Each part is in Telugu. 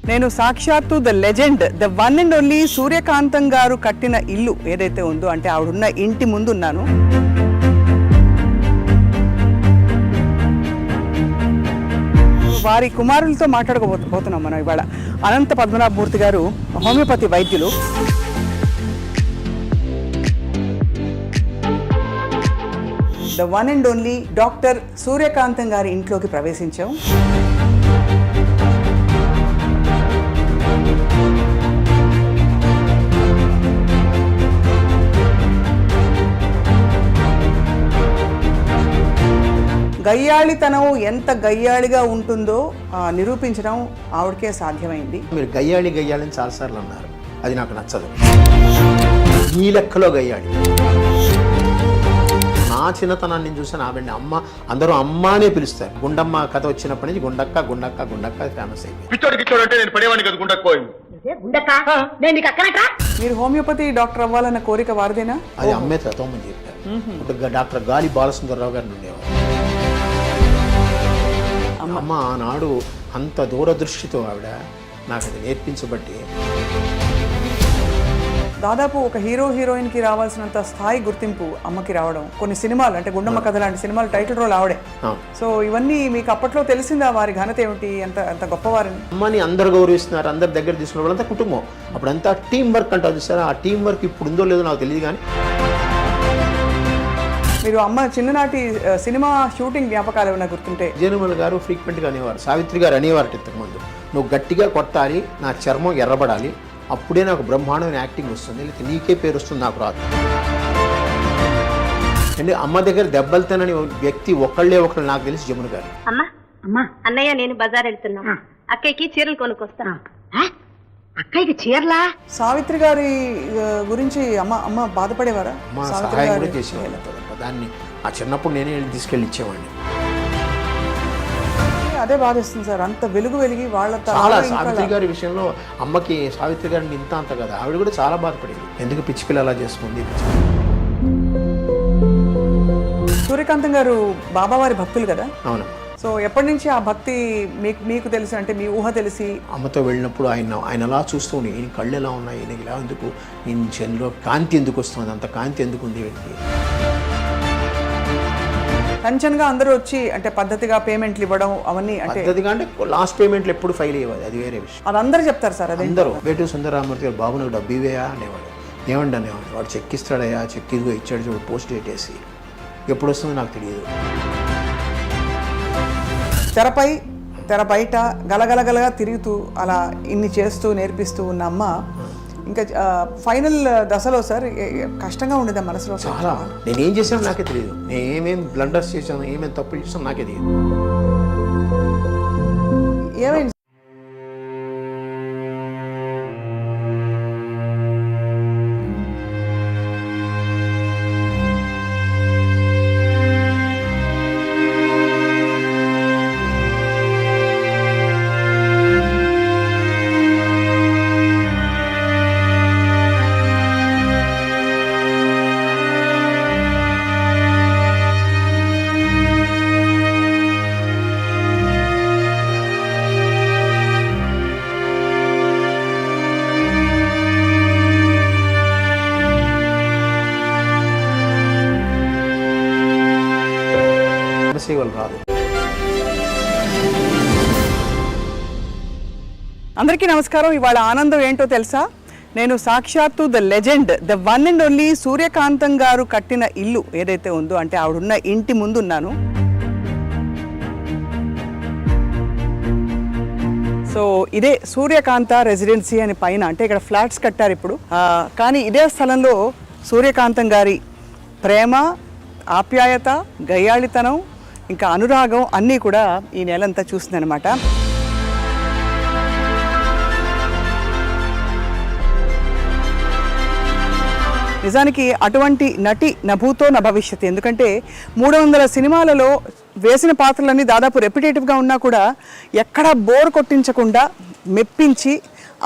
నేను సాక్షాత్తు the legend, the one and only Suryakantam garu కట్టిన ఇల్లు ఏదైతే ఉందో, అంటే ఆవిడున్న ఇంటి ముందు ఉన్నాను. వారి కుమారులతో మాట్లాడకపోతున్నాం మనం ఇవాళ. అనంత పద్మనాభమూర్తి గారు హోమియోపతి వైద్యులు. The one and only doctor Suryakantam గారి ఇంట్లోకి ప్రవేశించాం. గయ్యాళితనం ఎంత గయ్యాళిగా ఉంటుందో నిరూపించడం ఆవిడకే సాధ్యమైంది. మీరు గయ్యాళి గయ్యాళిని చాలాసార్లు అన్నారు, అది నాకు నచ్చదు. ఈ లెక్కలో గయ్యాళి. నా చిన్నతనాన్ని చూసాను ఆవిడని అమ్మ, అందరూ అమ్మ అనే పిలుస్తారు. గుండమ్మ కథ వచ్చినప్పటి నుంచి గుండక్క గుండక్క గుండక్క ఫేమస్ అయిపోయింది. మీరు హోమియోపతి డాక్టర్ అవ్వాలన్న కోరిక వారిదేనా? అది అమ్మే తోమని చెప్పారు. డాక్టర్ గాలి బాలసుందరరావు గారిని ఉండేవారు. అమ్మ ఆనాడు అంత దూరదృష్టితో ఆవిడ నాకు అది నేర్పించబట్టి దాదాపు ఒక హీరో హీరోయిన్కి రావాల్సినంత స్థాయి గుర్తింపు అమ్మకి రావడం, కొన్ని సినిమాలు అంటే గుండమ్మ కథ లాంటి సినిమాలు టైటిల్ రోల్ ఆవిడే. సో ఇవన్నీ మీకు అప్పట్లో తెలిసిందా వారి ఘనత ఏమిటి, ఎంత గొప్పవారిని? అమ్మని అందరు గౌరవిస్తున్నారు, అందరి దగ్గర తీసుకున్న వాళ్ళంతా కుటుంబం. అప్పుడంతా టీం వర్క్ అంటారు చూసారా, ఆ టీం వర్క్ ఇప్పుడు ఉందో లేదో నాకు తెలియదు. కానీ మీరు అమ్మ చిన్ననాటి సినిమా షూటింగ్ జ్ఞాపకాలు ఏమైనా గుర్తుంటే? జయనుమల్ గారు ఫ్రీక్వెంట్గా అనేవారు, సావిత్రి గారు అనేవారు ఇంతకుముందు, నువ్వు గట్టిగా కొట్టాలి, నా చర్మం ఎర్రబడాలి, అప్పుడే నాకు బ్రహ్మాండమైన యాక్టింగ్ వస్తుంది, లేకపోతే నీకే పేరు వస్తుంది, నాకు రాదు. అంటే అమ్మ దగ్గర దెబ్బలు తినని వ్యక్తి ఒకళ్ళే నాకు తెలిసి జమున గారు. అమ్మా అన్నయ్య నేను బజార్ వెళ్తున్నా, అక్కయ్యకి చీరలు కొనుక్కొస్తా. అక్కయ్యకి చీరలా? సావిత్రి గారి గురించి అమ్మ బాధపడేవారా? సహాయం కూడా చేసేవాళ్ళు. దాన్ని ఆ చిన్నప్పుడు నేనే తీసుకెళ్ళి ఇచ్చేవాడిని. అదే బాధిస్తుంది సార్, అంత వెలుగు వెలిగి వాళ్ళ చాలా. సావిత్రి గారి విషయంలో అమ్మకి సావిత్రి గారిని అంత కదా, ఆవిడ కూడా చాలా బాధపడేది. ఎందుకు పిచ్చి పిల్ల అలా చేసుకుంది. సూర్యకాంతం గారు బాబావారి భక్తులు కదా? అవును. సో ఎప్పటి నుంచి ఆ భక్తి మీకు తెలిసి, అంటే మీ ఊహ తెలిసి? అమ్మతో వెళ్ళినప్పుడు ఆయన అలా చూస్తూ ఉండి, ఈయన కళ్ళు ఎలా ఉన్నాయి, ఈయనకి ఇలా ఎందుకు, ఈయన చెన్లో కాంతి ఎందుకు వస్తుంది, అంత కాంతి ఎందుకు ఉంది వీటికి. టెన్షన్గా అందరూ వచ్చి అంటే పద్ధతిగా పేమెంట్లు ఇవ్వడం అవన్నీ, అంటే పద్ధతిగా అంటే లాస్ట్ పేమెంట్లు ఎప్పుడు ఫైల్ అయ్యేది, అది వేరే విషయం. అది అందరూ చెప్తారు సార్. అది అందరూ వేటూ సుందరరామూర్తి గారు, బాబు నాకు డబ్బు ఇవేయా అనేవాడు. ఏమండి అనేవాడు, వాడు చెక్ ఇస్తాడయ్యా, చెక్ ఇదిగో ఇచ్చాడు చూడు, పోస్ట్ డేట్ వేసి, ఎప్పుడు వస్తుందో నాకు తెలియదు. తెర బయట గలగలగలగా తిరుగుతూ అలా ఇన్ని చేస్తూ నేర్పిస్తూ ఉన్న అమ్మ ఇంకా ఫైనల్ దశలో సార్ కష్టంగా ఉండేది మనసులో. చాలా. నేనేం చేశాను నాకే తెలియదు, నేను ఏమేమి బ్లండర్స్ చేశాను, ఏమేమి తప్పులు చేశాను నాకే తెలియదు. ఏమైంది? రాదు. అందరికీ నమస్కారం. ఇవాళ ఆనందం ఏంటో తెలుసా? నేను సాక్షాత్తు the legend, the one and only Suryakantam garu కట్టిన ఇల్లు ఏదైతే ఉందో, అంటే ఆవిడున్న ఇంటి ముందు ఉన్నాను. సో ఇదే సూర్యకాంత రెసిడెన్సీ అని పైన, అంటే ఇక్కడ ఫ్లాట్స్ కట్టారు ఇప్పుడు. కానీ ఇదే స్థలంలో సూర్యకాంతం గారి ప్రేమ, ఆప్యాయత, గయ్యాళితనం, ఇంకా అనురాగం అన్నీ కూడా ఈ నెలంతా చూస్తుందన్నమాట. నిజానికి అటువంటి నటి నభూతో న భవిష్యత్. ఎందుకంటే 300 సినిమాలలో వేసిన పాత్రలన్నీ దాదాపు రెప్యుటేటివ్గా ఉన్నా కూడా ఎక్కడా బోర్ కొట్టించకుండా మెప్పించి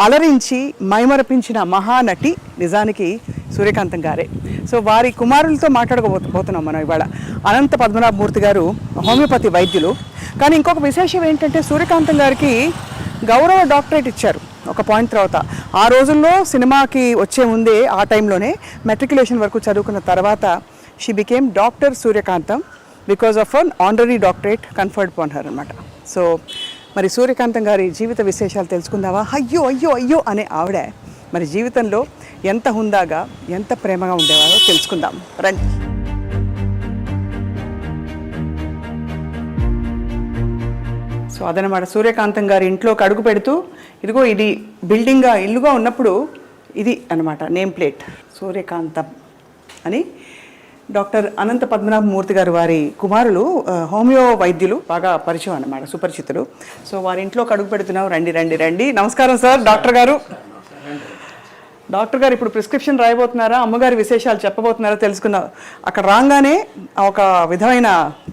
అలరించి మైమరపించిన మహానటి నిజానికి సూర్యకాంతం గారే. సో వారి కుమారులతో మాట్లాడకపోతున్నాం మనం ఇవాళ. అనంత పద్మనాభమూర్తి గారు హోమియోపతి వైద్యులు. కానీ ఇంకొక విశేషం ఏంటంటే సూర్యకాంతం గారికి గౌరవ డాక్టరేట్ ఇచ్చారు ఒక పాయింట్ తర్వాత. ఆ రోజుల్లో సినిమాకి వచ్చే ముందే ఆ టైంలోనే మెట్రికులేషన్ వరకు చదువుకున్న తర్వాత she became doctor Suryakantham because of an honorary doctorate conferred upon her అనమాట. సో మరి సూర్యకాంతం గారి జీవిత విశేషాలు తెలుసుకుందామా? అయ్యో అయ్యో అయ్యో అనే ఆవిడ మరి జీవితంలో ఎంత హుందాగా ఎంత ప్రేమగా ఉండేవారో తెలుసుకుందాం రండి. సో అదనమాట సూర్యకాంతం గారి ఇంట్లోకి అడుగు పెడుతూ ఇదిగో ఇది బిల్డింగ్గా ఇల్లుగా ఉన్నప్పుడు ఇది అన్నమాట నేమ్ ప్లేట్ సూర్యకాంతం అని. డాక్టర్ అనంత పద్మనాభమూర్తి గారు వారి కుమారులు హోమియో వైద్యులు, బాగా పరిచయం అన్నమాట, సుపరిచితులు. సో వారి ఇంట్లోకి అడుగు పెడుతున్నాం. రండి రండి రండి. నమస్కారం సార్. డాక్టర్ గారు ఇప్పుడు ప్రిస్క్రిప్షన్ రాయబోతున్నారా, అమ్మగారి విశేషాలు చెప్పబోతున్నారా తెలుసుకుందాం. అక్కడ రాగానే ఒక విధమైన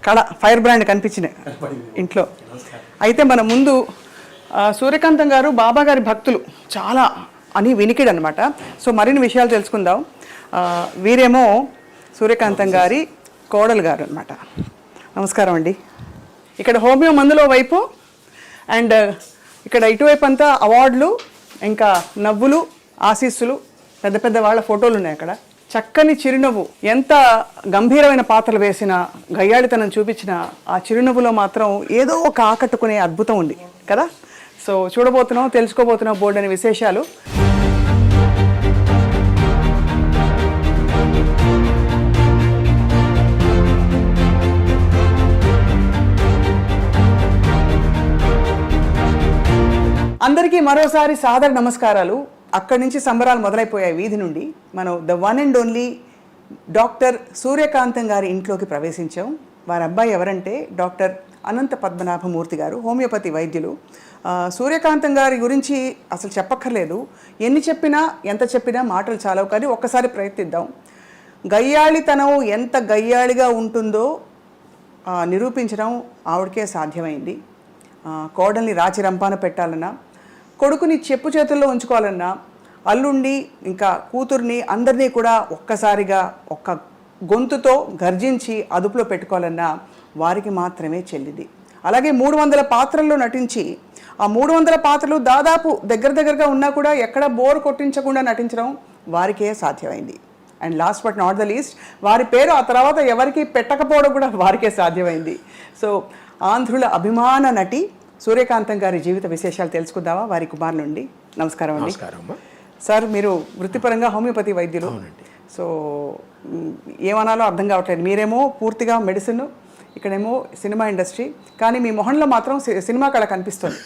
కళ, ఫైర్ బ్రాండ్ కనిపించినాయి ఇంట్లో. అయితే మన ముందు సూర్యకాంతం గారు బాబా గారి భక్తులు చాలా అని వినికిడు అనమాట. సో మరిన్ని విషయాలు తెలుసుకుందాం. వీరేమో సూర్యకాంతం గారి కోడలు గారు అనమాట. నమస్కారం అండి. ఇక్కడ హోమియో మందులో వైపు అండ్ ఇక్కడ ఇటువైపు అంతా అవార్డులు, ఇంకా నవ్వులు, ఆశీస్సులు, పెద్ద పెద్ద వాళ్ళ ఫోటోలు ఉన్నాయి అక్కడ. చక్కని చిరునవ్వు, ఎంత గంభీరమైన పాత్రలు వేసిన, గయ్యాళితనం చూపించిన ఆ చిరునవ్వులో మాత్రం ఏదో ఒక ఆకట్టుకునే అద్భుతం ఉంది కదా. సో చూడబోతున్నాం, తెలుసుకోబోతున్నాం బోర్డు అనే విశేషాలు. అందరికీ మరోసారి సాదర నమస్కారాలు. అక్కడి నుంచి సంబరాలు మొదలైపోయాయి వీధి నుండి. మనం the one and only doctor Suryakantam గారి ఇంట్లోకి ప్రవేశించాం. వారి అబ్బాయి ఎవరంటే డాక్టర్ అనంత పద్మనాభమూర్తి గారు, హోమియోపతి వైద్యులు. సూర్యకాంతం గారి గురించి అసలు చెప్పక్కర్లేదు. ఎన్ని చెప్పినా ఎంత చెప్పినా మాటలు చాలవు. కానీ ఒక్కసారి ప్రయత్నిద్దాం. గయ్యాళితనం ఎంత గయ్యాళిగా ఉంటుందో నిరూపించడం ఆవిడకే సాధ్యమైంది. కోడల్ని రాచి రంపాన పెట్టాలన్నా, కొడుకుని చెప్పు చేతుల్లో ఉంచుకోవాలన్నా, అల్లుండి ఇంకా కూతుర్ని అందరినీ కూడా ఒక్కసారిగా ఒక్క గొంతుతో గర్జించి అదుపులో పెట్టుకోవాలన్నా వారికి మాత్రమే చెల్లింది. అలాగే 300 పాత్రల్లో నటించి ఆ 300 పాత్రలు దాదాపు దగ్గరగా ఉన్నా కూడా ఎక్కడ బోర్ కొట్టించకుండా నటించడం వారికే సాధ్యమైంది. And last but not the least, వారి పేరు ఆ తర్వాత ఎవరికి పెట్టకపోవడం కూడా వారికే సాధ్యమైంది. సో ఆంధ్రుల అభిమాన నటి సూర్యకాంతం గారి జీవిత విశేషాలు తెలుసుకుందామా వారి కుమార్ నుండి. నమస్కారం అండి. సార్, మీరు వృత్తిపరంగా హోమియోపతి వైద్యులు. సో ఏమనాలో అర్థం కావట్లేదు. మీరేమో పూర్తిగా మెడిసిన్, ఇక్కడేమో సినిమా ఇండస్ట్రీ. కానీ మీ మొహంలో మాత్రం సినిమా కళ కనిపిస్తుంది.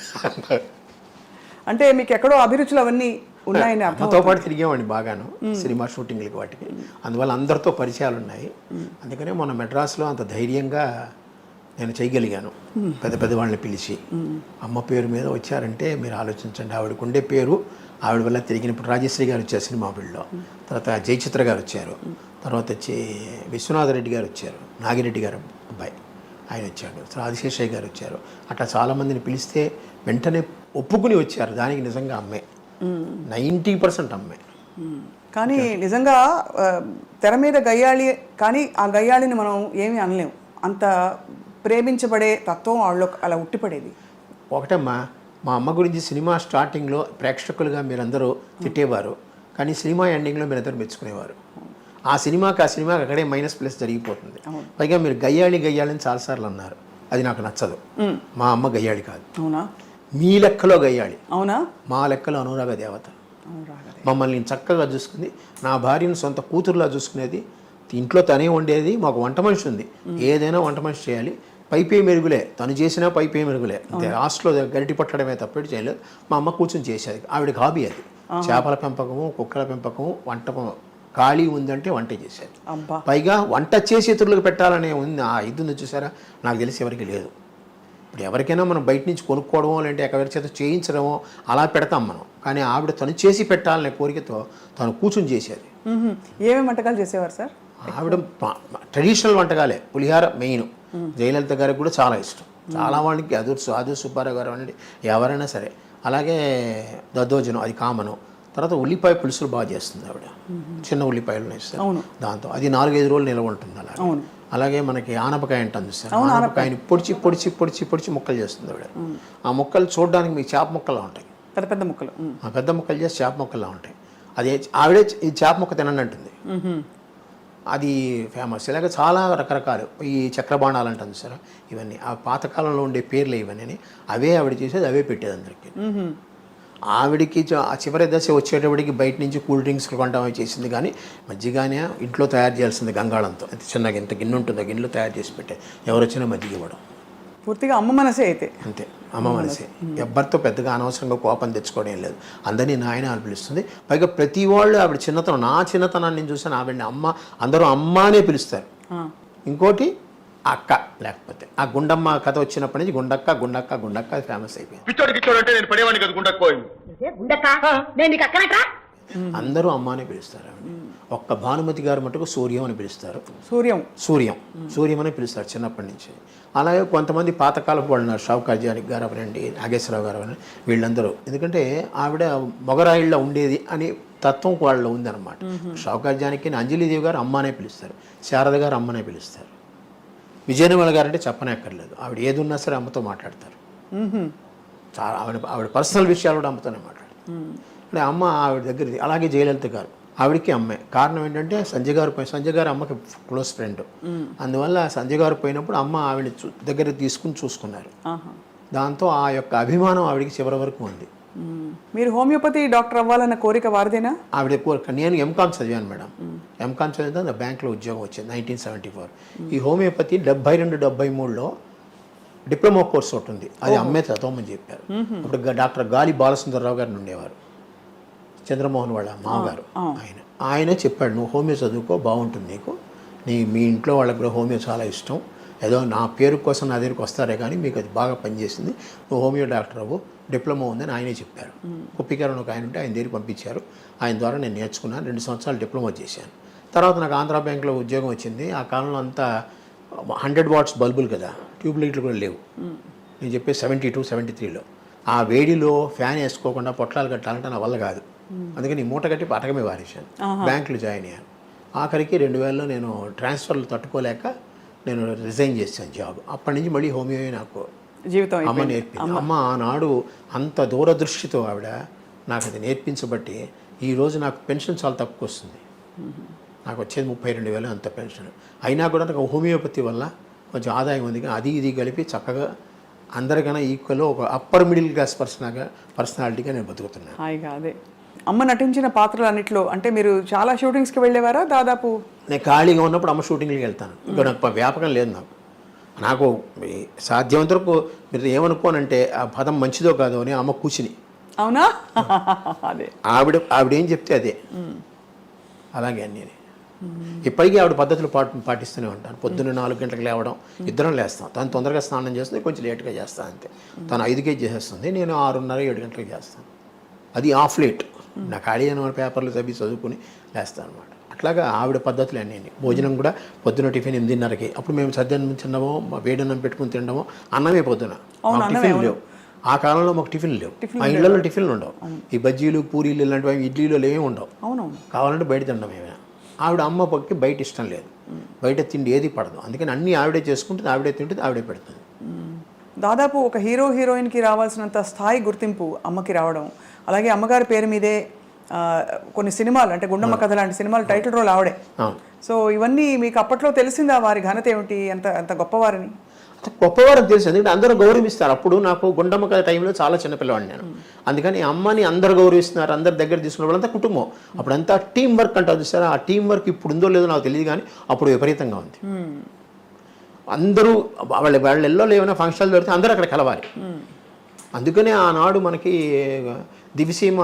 అంటే మీకు ఎక్కడో అభిరుచులు అవన్నీ ఉన్నాయని అర్థంతో పాటు తిరిగేవాడిని బాగాను సినిమా షూటింగ్లకి వాటికి. అందువల్ల అందరితో పరిచయాలు ఉన్నాయి. అందుకనే మొన్న మెడ్రాస్లో అంత ధైర్యంగా నేను చేయగలిగాను. పెద్ద వాళ్ళని పిలిచి అమ్మ పేరు మీద వచ్చారంటే మీరు ఆలోచించండి. ఆవిడకు ఉండే పేరు, ఆవిడ వల్ల తిరిగిన. ఇప్పుడు రాజశ్రీ గారు వచ్చారు సినిమా ఫీల్డ్లో, తర్వాత జయచిత్ర గారు వచ్చారు, తర్వాత వచ్చి విశ్వనాథరెడ్డి గారు వచ్చారు, నాగిరెడ్డి గారు అబ్బాయి ఆయన వచ్చాడు, ఆదిశేషయ్య గారు వచ్చారు. అట్లా చాలామందిని పిలిస్తే వెంటనే ఒప్పుకుని వచ్చారు. దానికి నిజంగా అమ్మే 90% అమ్మే. కానీ నిజంగా తెర మీద గయ్యాళి, కానీ ఆ గయ్యాళిని మనం ఏమీ అనలేము. అంత ప్రేమించబడే తత్వం వాళ్ళలో అలా ఉట్టిపడేది. ఒకటమ్మా, మా అమ్మ గురించి సినిమా స్టార్టింగ్లో ప్రేక్షకులుగా మీరందరూ తిట్టేవారు, కానీ సినిమా ఎండింగ్లో మీరందరూ మెచ్చుకునేవారు. ఆ సినిమాకి అక్కడే -+ జరిగిపోతుంది. పైగా మీరు గయ్యాళి అని చాలాసార్లు అన్నారు. అది నాకు నచ్చదు. మా అమ్మ గయ్యాళి కాదు. అవునా? మీ లెక్కలో గయ్యాళి. అవునా? మా లెక్కలో అనురాగ దేవత. మమ్మల్ని చక్కగా చూసుకుంది. నా భార్యను సొంత కూతురులా చూసుకునేది. ఇంట్లో తనే వండేది. మాకు వంట మనిషి ఉంది. ఏదైనా వంట మనిషి చేయాలి. పైపే మెరుగులే, తను చేసినా పైపే మెరుగులే. అంతే, లాస్ట్లో గరిటి పట్టడమే తప్పటి చేయలేదు. మా అమ్మ కూర్చొని చేసేది. ఆవిడకి హాబీ అది. చేపల పెంపకము, కుక్కల పెంపకము, వంట. ఖాళీ ఉందంటే వంట చేసేది. పైగా వంట చేసి ఇతరులకు పెట్టాలనే ఉంది. ఆ ఇది ఉంది చూసారా, నాకు తెలిసి ఎవరికి లేదు. ఇప్పుడు ఎవరికైనా మనం బయట నుంచి కొనుక్కోవడమో లేదంటే ఎవరి చేత చేయించడమో అలా పెడతాం మనం. కానీ ఆవిడ తను చేసి పెట్టాలనే కోరికతో తను కూర్చొని చేసేది. ఏమేమి వంటకాలు చేసేవారు సార్? ఆవిడ ట్రెడిషనల్ వంటకాలే. పులిహార మెయిన్. జయలలిత గారికి కూడా చాలా ఇష్టం. చాలా వాళ్ళకి ఆదూర్ సుబ్బారావు గారు అనండి, ఎవరైనా సరే అలాగే దద్దోజనం అది కామను. తర్వాత ఉల్లిపాయ పులుసులు బాగా చేస్తుంది ఆవిడ, చిన్న ఉల్లిపాయలు వేస్తారు దాంతో, అది 4-5 రోజులు నిల్వ ఉంటుంది. అలాగే మనకి ఆనపకాయ అంటాను చూస్తారు, ఆనపకాయని పొడిచి పొడిచి పొడిచి పొడిచి ముక్కలు చేస్తుంది ఆవిడ. ఆ ముక్కలు చూడడానికి మీకు చేప ముక్కలా ఉంటాయి, పెద్ద పెద్ద ముక్కలు. ఆ పెద్ద ముక్కలు చేసి చేప ముక్కలా ఉంటాయి. అది ఆవిడే ఈ చేప ముక్క తినండి అంటుంది, అది ఫేమస్. ఇలాగ చాలా రకరకాలు ఈ చక్రబాణాలు అంటాను సార్, ఇవన్నీ ఆ పాతకాలంలో ఉండే పేర్లు ఇవన్నీ, అవే ఆవిడ చేసేది, అవే పెట్టేది అందరికీ. ఆవిడికి ఆ చివరి దశ వచ్చేటప్పటికి బయట నుంచి కూల్ డ్రింక్స్ కొంటామని చేసింది, కానీ మజ్జిగానే ఇంట్లో తయారు చేయాల్సింది గంగాళంతో. ఎంత చిన్నగా ఎంత గిన్నె ఉంటుందో గిన్నెలో తయారు చేసి పెట్టే, ఎవరు వచ్చినా మజ్జిగ ఇవ్వడం. పూర్తిగా అమ్మ మనసే అయితే. అంతే, అమ్మ మనసే. ఎవ్వరితో పెద్దగా అనవసరంగా కోపం తెచ్చుకోవడం ఏం లేదు, అందరినీ నాయన అని పిలుస్తుంది. పైగా ప్రతి వాళ్ళు ఆవిడ చిన్నతనం, నా చిన్నతనాన్ని నేను చూసాను, ఆవిడని అమ్మ, అందరూ అమ్మ అనే పిలుస్తారు. ఇంకోటి అక్క, లేకపోతే ఆ గుండమ్మ కథ వచ్చినప్పటి నుంచి గుండక్క గుండక్క గుండక్క ఫేమస్ అయిపోయింది. అందరూ అమ్మ అని పిలుస్తారు ఆవిడ. ఒక్క భానుమతి గారు మటుకు సూర్యం అని పిలుస్తారు. సూర్యం అని పిలుస్తారు చిన్నప్పటి నుంచి. అలాగే కొంతమంది పాతకాలపు వాళ్ళు ఉన్నారు, షావుకార్ గారు అవనండి, నాగేశ్వరరావు గారు అవనండి, వీళ్ళందరూ. ఎందుకంటే ఆవిడ మొగరాయిళ్ళ ఉండేది అని తత్వం వాళ్ళలో ఉందన్నమాట. షావుకార్ జానకి అంజలిదేవి గారు అమ్మ అనే పిలుస్తారు, శారద గారు అమ్మనే పిలుస్తారు. విజయనిర్మల గారు అంటే చెప్పనక్కర్లేదు, ఆవిడ ఏది ఉన్నా సరే అమ్మతో మాట్లాడతారు. చాలా ఆవిడ పర్సనల్ విషయాలు కూడా అమ్మతోనే మాట్లాడతారు. అంటే అమ్మ ఆవిడ దగ్గర. అలాగే జయలలిత గారు, ఆవిడకి అమ్మే. కారణం ఏంటంటే సంజయ్ గారు అమ్మకి క్లోజ్ ఫ్రెండ్, అందువల్ల సంజయ్ గారు పోయినప్పుడు అమ్మ ఆవిడ దగ్గర తీసుకుని చూసుకున్నారు. దాంతో ఆ యొక్క అభిమానం ఆవిడకి చివరి వరకు ఉంది. మీరు హోమియోపతి డాక్టర్ అవ్వాలన్న కోరిక వారిదేనా? ఆవిడ కోరిక. నేను ఎంకామ్ చదివాను మేడం, ఎంకామ్ చదివితే నా బ్యాంక్లో ఉద్యోగం వచ్చింది 1974. ఈ హోమియోపతి 72-73లో డిప్లొమా కోర్స్ ఒకటి ఉంది, అది అమ్మే చదవమని చెప్పారు. అప్పుడు డాక్టర్ గాలి బాలసుందరరావు గారిని ఉండేవారు, చంద్రమోహన్ వాళ్ళ మామగారు. ఆయన చెప్పాడు, నువ్వు హోమియో చదువుకో, బాగుంటుంది నీకు, మీ ఇంట్లో వాళ్ళకి కూడా హోమియో చాలా ఇష్టం, ఏదో నా పేరు కోసం నా దగ్గరికి వస్తారే కానీ మీకు అది బాగా పనిచేసింది, నువ్వు హోమియో డాక్టర్ అవ్వు, డిప్లొమా ఉందని ఆయనే చెప్పారు. కుప్పికరణ ఒక ఆయన ఉంటే ఆయన దగ్గరికి పంపించారు, ఆయన ద్వారా నేను నేర్చుకున్నాను, 2 సంవత్సరాలు డిప్లొమా చేశాను. తర్వాత నాకు ఆంధ్రా బ్యాంక్లో ఉద్యోగం వచ్చింది. ఆ కాలంలో అంతా 100 వాట్స్ బల్బులు కదా, ట్యూబ్ లైట్లు కూడా లేవు. నేను చెప్పేది 72-73లో. ఆ వేడిలో ఫ్యాన్ వేసుకోకుండా పొట్లాలు కట్టాలంటే నా వల్ల కాదు, అందుకని మూట కట్టి పటకమే వారేశాను, బ్యాంకులో జాయిన్ అయ్యాను. ఆఖరికి 2000లో నేను ట్రాన్స్ఫర్లు తట్టుకోలేక నేను రిజైన్ చేశాను జాబ్. అప్పటి నుంచి మళ్ళీ హోమియో నాకు జీవితం అమ్మ నేర్పింది. అమ్మ ఆనాడు అంత దూరదృష్టితో ఆవిడ నాకు అది నేర్పించబట్టి ఈరోజు నాకు పెన్షన్ చాలా తక్కువ వస్తుంది. నాకు వచ్చేది 32,000 అంత పెన్షన్. అయినా కూడా నాకు హోమియోపతి వల్ల కొంచెం ఆదాయం ఉంది, అది ఇది కలిపి చక్కగా అందరికన్నా ఈక్వల్ ఒక అప్పర్ మిడిల్ క్లాస్ పర్సనాలిటీగా నేను బతుకుతున్నాను. హాయిగా. అదే అమ్మ నటించిన పాత్రలు అన్నిట్లో అంటే మీరు చాలా షూటింగ్స్కి వెళ్ళేవారా? దాదాపు నేను ఖాళీగా ఉన్నప్పుడు అమ్మ షూటింగ్కి వెళ్తాను. ఇంకా నాకు వ్యాపకం లేదు, నాకు సాధ్యమంత వరకు. మీరు ఏమనుకోనంటే ఆ పదం మంచిదో కాదో అని అమ్మ కూర్చుని. అవునా? అదే ఆవిడ ఏం చెప్తే అదే, అలాగే అన్నీ. ఇప్పటికీ ఆవిడ పద్ధతులు పాటిస్తూనే ఉంటాను. పొద్దున్న 4 గంటలకు లేవడం, ఇద్దరం లేస్తాం. తను తొందరగా స్నానం చేస్తుంది, కొంచెం లేట్గా చేస్తాను అంతే. తను 5కే చేసేస్తుంది, నేను 6:30-7 గంటలకు చేస్తాను. అది ఆఫ్ లేట్. నా ఖాళీ అయిన పేపర్లు చదువుకుని లేస్తాను అనమాట. అట్లాగా ఆవిడ పద్ధతులు అన్నీ. భోజనం కూడా పొద్దున టిఫిన్ 8:30కి. అప్పుడు మేము సద్యాన్నం తినడమో, వేడన్నం పెట్టుకుని తినడమో, అన్నమే పొద్దున. టిఫిన్ లేవు ఆ కాలంలో, మాకు టిఫిన్లు లేవు, మా ఇళ్లలో టిఫిన్లు ఉండవు. ఈ బజ్జీలు పూరీలు ఇలాంటివి ఇడ్లీలు ఏమీ ఉండవు, కావాలంటే బయట తినడం ఏమైనా. ఆవిడ అమ్మ పక్కి బయట ఇష్టం లేదు, బయట తిండి ఏది పడదు, అందుకని అన్నీ ఆవిడే చేసుకుంటుంది, ఆవిడే తింటుంది, ఆవిడే పెడుతుంది. దాదాపు ఒక హీరోయిన్కి రావాల్సినంత స్థాయి గుర్తింపు అమ్మకి రావడం, అలాగే అమ్మగారి పేరు మీదే కొన్ని సినిమాలు అంటే గుండమ్మ కథ లాంటి సినిమాలు టైటిల్ రోల్ ఆవిడే. సో ఇవన్నీ మీకు అప్పట్లో తెలిసిందా వారి ఘనత ఏమిటి, అంత గొప్పవారని? గొప్పవారని తెలుసు, ఎందుకంటే అందరూ గౌరవిస్తారు. అప్పుడు నాకు గుండమ్మ కథ టైంలో చాలా చిన్నపిల్లవాడిని నేను, అందుకని అమ్మని అందరు గౌరవిస్తున్నారు, అందరు దగ్గర తీసుకున్న వాళ్ళంతా కుటుంబం. అప్పుడంతా టీం వర్క్ అంటారు చూసారా, ఆ టీం వర్క్ ఇప్పుడు ఉందో లేదో నాకు తెలియదు, కానీ అప్పుడు విపరీతంగా ఉంది. అందరూ వాళ్ళ ఏమైనా ఫంక్షన్లు దొరికితే అందరూ అక్కడ కలవాలి. అందుకనే ఆనాడు మనకి దివిసీమ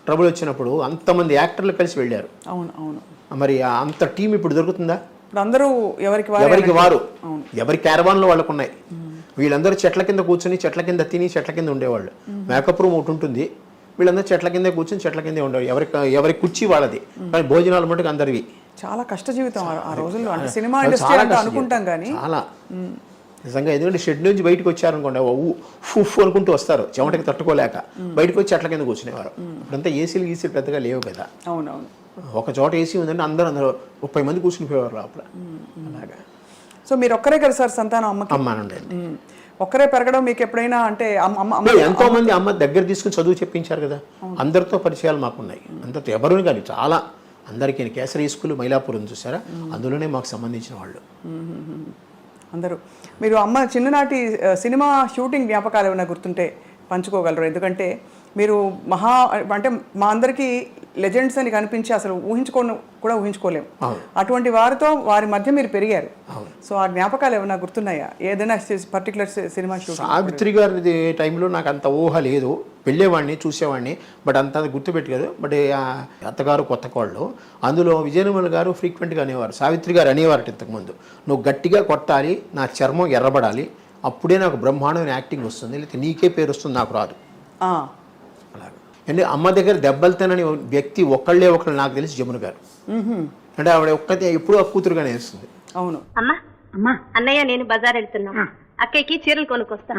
ట్రబుల్ వచ్చినప్పుడు అంతమంది యాక్టర్లు కలిసి వెళ్ళారు. అవును అవును. మరి అంత టీం ఇప్పుడు దొరుకుతుందా? అందరూ ఎవరికి వారు ఎవరి క్యారవాన్లో వాళ్ళకు ఉన్నాయి. వీళ్ళందరూ చెట్ల కింద కూర్చొని, చెట్ల కింద తిని, చెట్ల కింద ఉండేవాళ్ళు. మేకప్ రూమ్ ఒకటి ఉంటుంది, వీళ్ళందరూ చెట్ల కింద కూర్చొని చెట్ల కిందే ఉండేవాళ్ళు. ఎవరి కుర్చీ వాళ్ళది, కానీ భోజనాలు మటుకు అందరివి. చాలా కష్ట జీవితం ఆ రోజుల్లో. అంటే సినిమా ఇండస్ట్రీ అంటే అనుకుంటాం కానీ చాలా నిజంగా. ఎందుకంటే షెడ్ నుంచి బయటకు వచ్చారనుకోండి ఫుఫ్ అనుకుంటూ వస్తారు, చెమటకి తట్టుకోలేక బయటకు వచ్చి అట్ల కింద కూర్చునేవారు. ఇప్పుడంతా ఏసీలు పెద్దగా లేవు కదా. అవునవును. ఒక చోట ఏసీ ఉందంటే అందరూ 30 మంది కూర్చునిపోయేవారు లోపల. అలాగా. సో మీరు ఒక్కరే కదా సార్ సంతానం అమ్మకి? అమ్మానండి. ఒక్కరే పెరగడం మీకు ఎప్పుడైనా అంటే ఎంతో మంది అమ్మ దగ్గర తీసుకుని చదువు చెప్పించారు కదా, అందరితో పరిచయాలు మాకున్నాయి. అందరితో ఎవరు కానీ చాలా అందరికీ కేసరి స్కూల్ మైలాపురం చూసారా, అందులోనే మాకు సంబంధించిన వాళ్ళు అందరూ. మీరు అమ్మ చిన్ననాటి సినిమా షూటింగ్ జ్ఞాపకాలు ఏమైనా గుర్తుంటే పంచుకోగలరు? ఎందుకంటే మీరు అంటే మా అందరికీ లెజెండ్స్ అని కనిపించి అసలు ఊహించుకోలేము. అటువంటి వారితో వారి మధ్య మీరు పెరిగారు. సో ఆ జ్ఞాపకాలు ఏమైనా గుర్తున్నాయా? ఏదైనా పర్టికులర్ సినిమా షూటింగ్? సావిత్రి గారి టైంలో నాకు అంత ఊహ లేదు, వెళ్ళేవాడిని చూసేవాడిని, బట్ అంత గుర్తుపెట్టలేదు. బట్ అత్తగారు కొత్త కోళ్ళు అందులో విజయనిర్మల గారు ఫ్రీక్వెంట్గా అనేవారు, సావిత్రి గారు అనేవారు ఇంతకుముందు, నువ్వు గట్టిగా కొట్టాలి, నా చర్మం ఎర్రబడాలి, అప్పుడే నాకు బ్రహ్మాండమైన యాక్టింగ్ వస్తుంది, లేకపోతే నీకే పేరు వస్తుంది, నాకు రాదు. అలాగే. అంటే అమ్మ దగ్గర దెబ్బలు తినని వ్యక్తి ఒకళ్ళు నాకు తెలిసి జమున గారు. అంటే ఆవిడ ఒక్కతే ఎప్పుడూ కూతురుగానే వేస్తుంది. అవును. అమ్మా అన్నయ్య నేను బజార్ వెళ్తున్నా, అక్కయ్యకి చీరలు కొనుక్కొస్తా.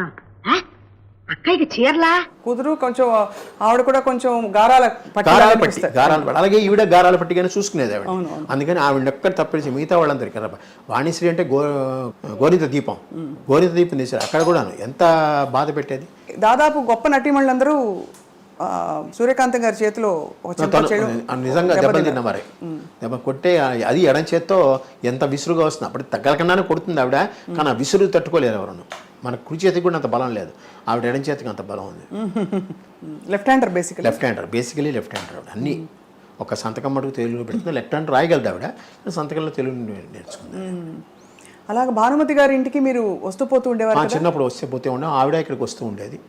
అక్కయ్యకి చీరలా? కూతురు కొంచెం ఆవిడ కూడా కొంచెం గారాల పట్టి. అలాగే ఈవిడ గారాల పట్టిగానే చూసుకునేది ఆవిడ. అందుకని ఆవిడ ఎక్కడ తప్పేసి మిగతా వాళ్ళందరికీ కదా. వాణిశ్రీ అంటే గోరింత దీపం తీశారు, అక్కడ కూడా ఎంత బాధ పెట్టేది. దాదాపు గొప్ప నటీమణులందరూ సూర్యకాంతం గారి చేతిలో నిజంగా దెబ్బలు తిన్న మరి. దెబ్బ కొట్టే అది ఎడం చేత్తో ఎంత విసురుగా వస్తుంది, అప్పుడు తగ్గలకుండానే కొడుతుంది ఆవిడ, కానీ ఆ విసురు తట్టుకోలేరు ఎవరు. మన కుడి చేతికి కూడా అంత బలం లేదు, ఆవిడ ఎడం చేతికి అంత బలం ఉంది. Left hander basically left hander ఆవిడ. అన్ని ఒక సంతకం మటుకు తెలుగులో పెడుతుంది, లెఫ్ట్ హ్యాండ్ రాయగలదు ఆవిడ, సంతకంలో తెలుగు నేర్చుకుంది. అలాగే భానుమతి గారి ఇంటికి మీరు వస్తూ పోతూ ఉండేవారు? చిన్నప్పుడు వస్తే పోతే ఉండే, ఆవిడ ఇక్కడికి వస్తూ ఉండేది.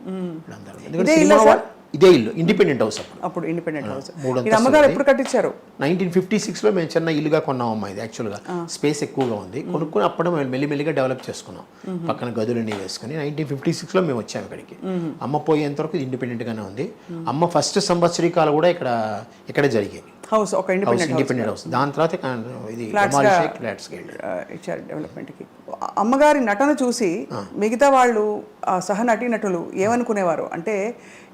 ఇదే ఇల్లు, ఇండిపెండెంట్ హౌస్. అప్పుడు ఇండిపెండెంట్ హౌస్. అమ్మగారు ఎప్పుడు కట్టించారు? 1956లో మేము చిన్న ఇల్లుగా కొన్నాం అమ్మా. ఇది యాక్చువల్గా స్పేస్ ఎక్కువగా ఉంది, కొనుక్కుని అప్పుడు మేము మెల్లిమెల్లిగా డెవలప్ చేసుకున్నాం, పక్కన గదులన్నీ వేసుకుని. 1956లో మేము వచ్చాము ఇక్కడికి. అమ్మ పోయేంత వరకు ఇండిపెండెంట్ గానే ఉంది. అమ్మ ఫస్ట్ సంవత్సరీకాలు కూడా ఇక్కడే జరిగాయి. హౌస్ ఒక ఇండిపెండెంట్ హౌస్. దాని తర్వాత ఇది ఇచ్చారు డెవలప్మెంట్కి. అమ్మగారి నటన చూసి మిగతా వాళ్ళు సహ నటీనటులు ఏమనుకునేవారు? అంటే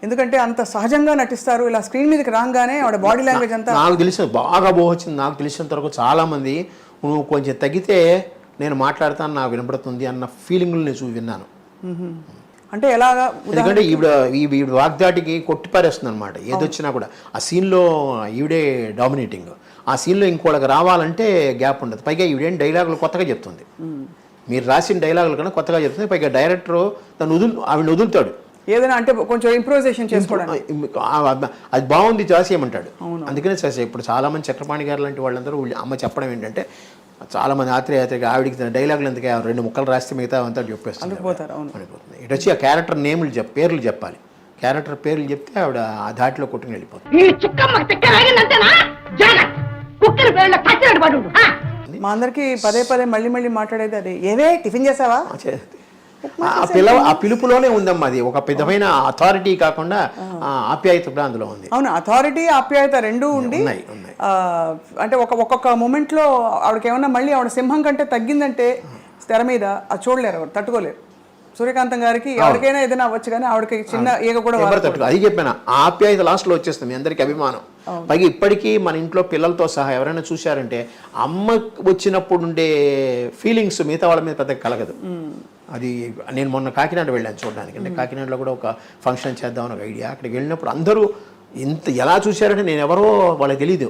ఎందుకంటే అంత సహజంగా నటిస్తారు, ఇలా స్క్రీన్ మీదకి రాగానే ఆవిడ బాడీ లాంగ్వేజ్ అంతా నాకు తెలిసిన బాగా బాగొచ్చింది. నాకు తెలిసినంత వరకు చాలా మంది నువ్వు కొంచెం తగ్గితే నేను మాట్లాడతాను, నాకు వినపడుతుంది అన్న ఫీలింగ్లు నేను విన్నాను. అంటే ఎలాగా? ఎందుకంటే ఈవిడ వాగ్దాటికి కొట్టిపారేస్తుంది అనమాట ఏదొచ్చినా కూడా. ఆ సీన్లో ఈవిడే డామినేటింగ్. ఆ సీన్లో ఇంకోళ్ళకి రావాలంటే గ్యాప్ ఉండదు. పైగా ఈవిడేం డైలాగులు కొత్తగా చెప్తుంది, మీరు రాసిన డైలాగులు కన్నా కొత్తగా చెప్తుంది. పైగా డైరెక్టర్ ఆవిడ వదులుతాడు ఏదైనా అంటే కొంచెం ఇంప్రూవైజేషన్ చేసుకోవడానికి. అది బాగుంది చేసేయమంటాడు, అందుకనే చేసే. ఇప్పుడు చాలామంది చక్రపాణి గారు లాంటి వాళ్ళందరూ అమ్మ చెప్పడం ఏంటంటే, చాలామంది ఆత్రేయాత్రిగా ఆవిడికి డైలాగులు ఎందుకు 2 ముక్కలు రాస్తే మిగతా అంతా చెప్పేస్తుంది. అనిపోతుంది. ఇటు వచ్చి ఆ క్యారెక్టర్ పేర్లు చెప్పాలి, క్యారెక్టర్ పేర్లు చెప్తే ఆవిడ ఆ ధాటిలో కొట్టుకుని వెళ్ళిపోతుంది. మా అందరికి పదే మళ్ళీ మాట్లాడేది అదే, ఏవే టిఫిన్ చేసావా? ఆ పిలుపులోనే ఉందమ్మా. అది ఒక విధమైన అథారిటీ కాకుండా ఆప్యాయత కూడా అందులో ఉంది. అవును, అథారిటీ ఆప్యాయత రెండూ ఉండి అంటే ఒక్కొక్క మూమెంట్ లో ఆవిడకి ఏమన్నా మళ్ళీ ఆవిడ సింహం కంటే తగ్గిందంటే తెర మీద అది చూడలేరు, ఎవరు తట్టుకోలేరు. సూర్యకాంతం గారికి ఎవరికైనా ఏదైనా అవ్వచ్చు, కానీ ఆవిడకి చిన్న ఈగ కూడా అది చెప్పాను. ఆప్యాయత లాస్ట్ లో వచ్చేస్తుంది, మీ అందరికి అభిమానం. పైగా ఇప్పటికీ మన ఇంట్లో పిల్లలతో సహా ఎవరైనా చూశారంటే అమ్మ వచ్చినప్పుడు ఉండే ఫీలింగ్స్ మిగతా వాళ్ళ మీద పెద్దగా కలగదు. అది నేను మొన్న కాకినాడ వెళ్ళాను చూడడానికి. అంటే కాకినాడలో కూడా ఒక ఫంక్షన్ చేద్దామని ఒక ఐడియా. అక్కడికి వెళ్ళినప్పుడు అందరూ ఎలా చూశారంటే నేను ఎవరో వాళ్ళకి తెలీదు,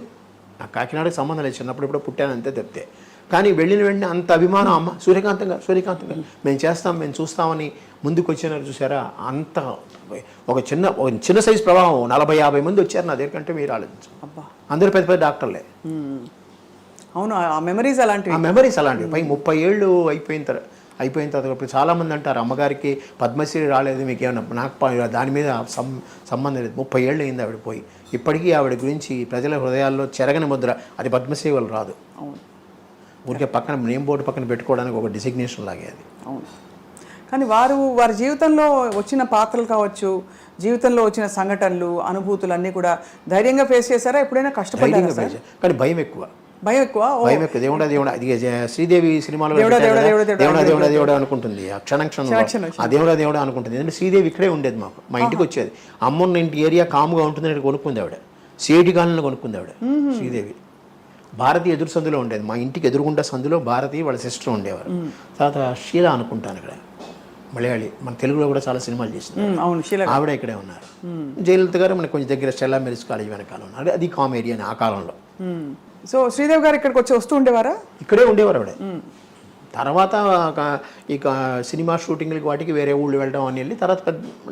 నాకు కాకినాడకి సంబంధం లేదు, చిన్నప్పుడు ఇప్పుడు పుట్టాను అంతే తప్పితే. కానీ వెళ్ళిన వెంటనే అంత అభిమానం, అమ్మ సూర్యకాంతం గారు మేము చేస్తాం, మేము చూస్తామని ముందుకు వచ్చినారు చూసారా. అంత ఒక చిన్న సైజు ప్రవాహం 40-50 మంది వచ్చారు నా దగ్గర. కంటే మీరు ఆలోచించు, అందరూ పెద్ద డాక్టర్లే. అవును, ఆ మెమరీస్ అలాంటివి. పై 30 ఏళ్ళు అయిపోయిన తర్వాత ఇప్పుడు చాలామంది అంటారు అమ్మగారికి పద్మశ్రీ రాలేదు మీకు ఏమన్నా. నాకు దాని మీద సంబంధం లేదు. 30 ఏళ్ళు అయింది ఆవిడ పోయి. ఇప్పటికీ ఆవిడ గురించి ప్రజల హృదయాల్లో చెరగని ముద్ర. అది పద్మశ్రీ వాళ్ళు రాదు, ఊరికే పక్కన నేమ్ బోర్డు పక్కన పెట్టుకోవడానికి ఒక డిసిగ్నేషన్ లాగే అది. అవును, కానీ వారి జీవితంలో వచ్చిన పాత్రలు కావచ్చు, జీవితంలో వచ్చిన సంఘటనలు, అనుభూతులు అన్నీ కూడా ధైర్యంగా ఫేస్ చేశారా? ఎప్పుడైనా కష్టపడ్డారా? కానీ భయం ఎక్కువ. భయం ఎక్కువ. భయం ఎక్కువ. దేవుడా దేవుడా, అది శ్రీదేవి సినిమాలో దేవుడా అనుకుంటుంది. ఆ క్షణం ఆ దేవుడా అనుకుంటుంది. ఎందుకంటే శ్రీదేవి ఇక్కడే ఉండేది, మాకు మా ఇంటికి వచ్చేది. అమ్మున్న ఇంటి ఏరియా కాముగా ఉంటుంది అని కొనుక్కుంది ఆవిడ. సేటి కాలంలో కొనుక్కుంది ఆవిడ శ్రీదేవి. భారతి ఎదురు సందులో ఉండేది, మా ఇంటికి ఎదురుగుండా సందులో భారతి వాళ్ళ సిస్టర్ ఉండేవారు. తర్వాత షీలా అనుకుంటాను ఇక్కడ, మలయాళి, మన తెలుగులో కూడా చాలా సినిమాలు చేసింది ఆవిడ, ఇక్కడే ఉన్నారు. జయలలిత గారు మనకు కొంచెం దగ్గర స్టెల్లా మెరిస్ కాలేజ్ వెనకాల ఉన్నారు. అది కామెడీ అని ఆ కాలంలో. సో శ్రీదేవి గారు ఇక్కడికి వస్తూ ఉండేవారా? ఇక్కడే ఉండేవారు ఆవిడ. తర్వాత ఇక సినిమా షూటింగ్లకి వాటికి వేరే ఊళ్ళు వెళ్ళడం అని వెళ్ళి తర్వాత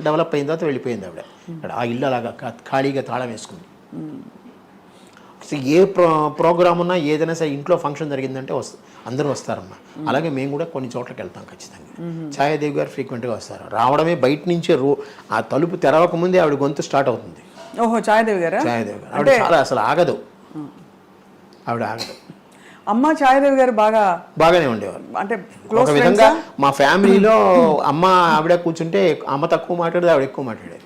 డెవలప్ అయిన తర్వాత వెళ్ళిపోయింది ఆవిడ. ఇక్కడ ఆ ఇల్లు అలాగా ఖాళీగా తాళం వేసుకుంది. ఏ ప్రోగ్రామ్ ఉన్నా ఏదైనా సరే ఇంట్లో ఫంక్షన్ జరిగిందంటే అందరూ వస్తారమ్మా. అలాగే మేము కూడా కొన్ని చోట్లకి వెళ్తాం ఖచ్చితంగా. ఛాయాదేవి గారు ఫ్రీక్వెంట్గా వస్తారు. రావడమే బయట నుంచే ఆ తలుపు తెరవక ముందే ఆవిడ గొంతు స్టార్ట్ అవుతుంది. ఓహో, ఛాయాదేవి గారు ఆవిడ చాలా అసలు ఆగదు, ఆవిడ ఆగదు. అమ్మ ఛాయాదేవి గారు బాగానే ఉండేవారు. అంటే ఒక విధంగా మా ఫ్యామిలీలో అమ్మ ఆవిడ కూర్చుంటే అమ్మ తక్కువ మాట్లాడేది, ఆవిడ ఎక్కువ మాట్లాడేది.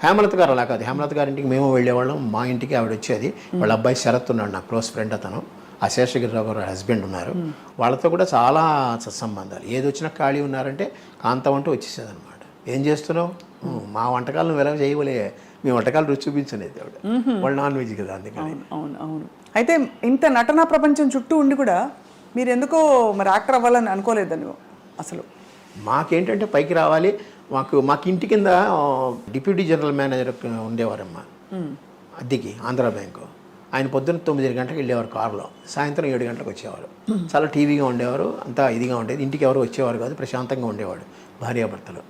హేమలత గారు అలా కాదు. హేమలత గారి ఇంటికి మేము వెళ్ళేవాళ్ళం, మా ఇంటికి ఆవిడ వచ్చేది. వాళ్ళ అబ్బాయి శరత్ ఉన్నాడు, నా క్లోజ్ ఫ్రెండ్ అతను. ఆ శేషగిరిరావు గారు హస్బెండ్ ఉన్నారు. వాళ్ళతో కూడా చాలా సత్సంబంధాలు. ఏది వచ్చినా ఖాళీ ఉన్నారంటే కాంతం అంటూ వచ్చేసేది అనమాట. ఏం చేస్తున్నావు, మా వంటకాలు నువ్వు ఎలా చేయవలే, మీ వంటకాలు రుచి చూపించలేదు ఆవిడ. వాళ్ళు నాన్ వెజ్ కదా, అందుకని. అవును. అయితే ఇంత నటనా ప్రపంచం చుట్టూ ఉండి కూడా మీరు ఎందుకో మరి యాక్టర్ అవ్వాలని అనుకోలేదని అసలు? మాకేంటంటే పైకి రావాలి. మాకు ఇంటి కింద డిప్యూటీ జనరల్ మేనేజర్ ఉండేవారమ్మా అద్దెకి, ఆంధ్ర బ్యాంకు. ఆయన పొద్దున్న 9 గంటలకు వెళ్ళేవారు కారులో, సాయంత్రం 7 గంటలకు వచ్చేవారు. చాలా టీవీగా ఉండేవారు, అంతా ఇదిగా ఉండేది. ఇంటికి ఎవరు వచ్చేవారు కాదు, ప్రశాంతంగా ఉండేవాడు. భార్యాభర్తలు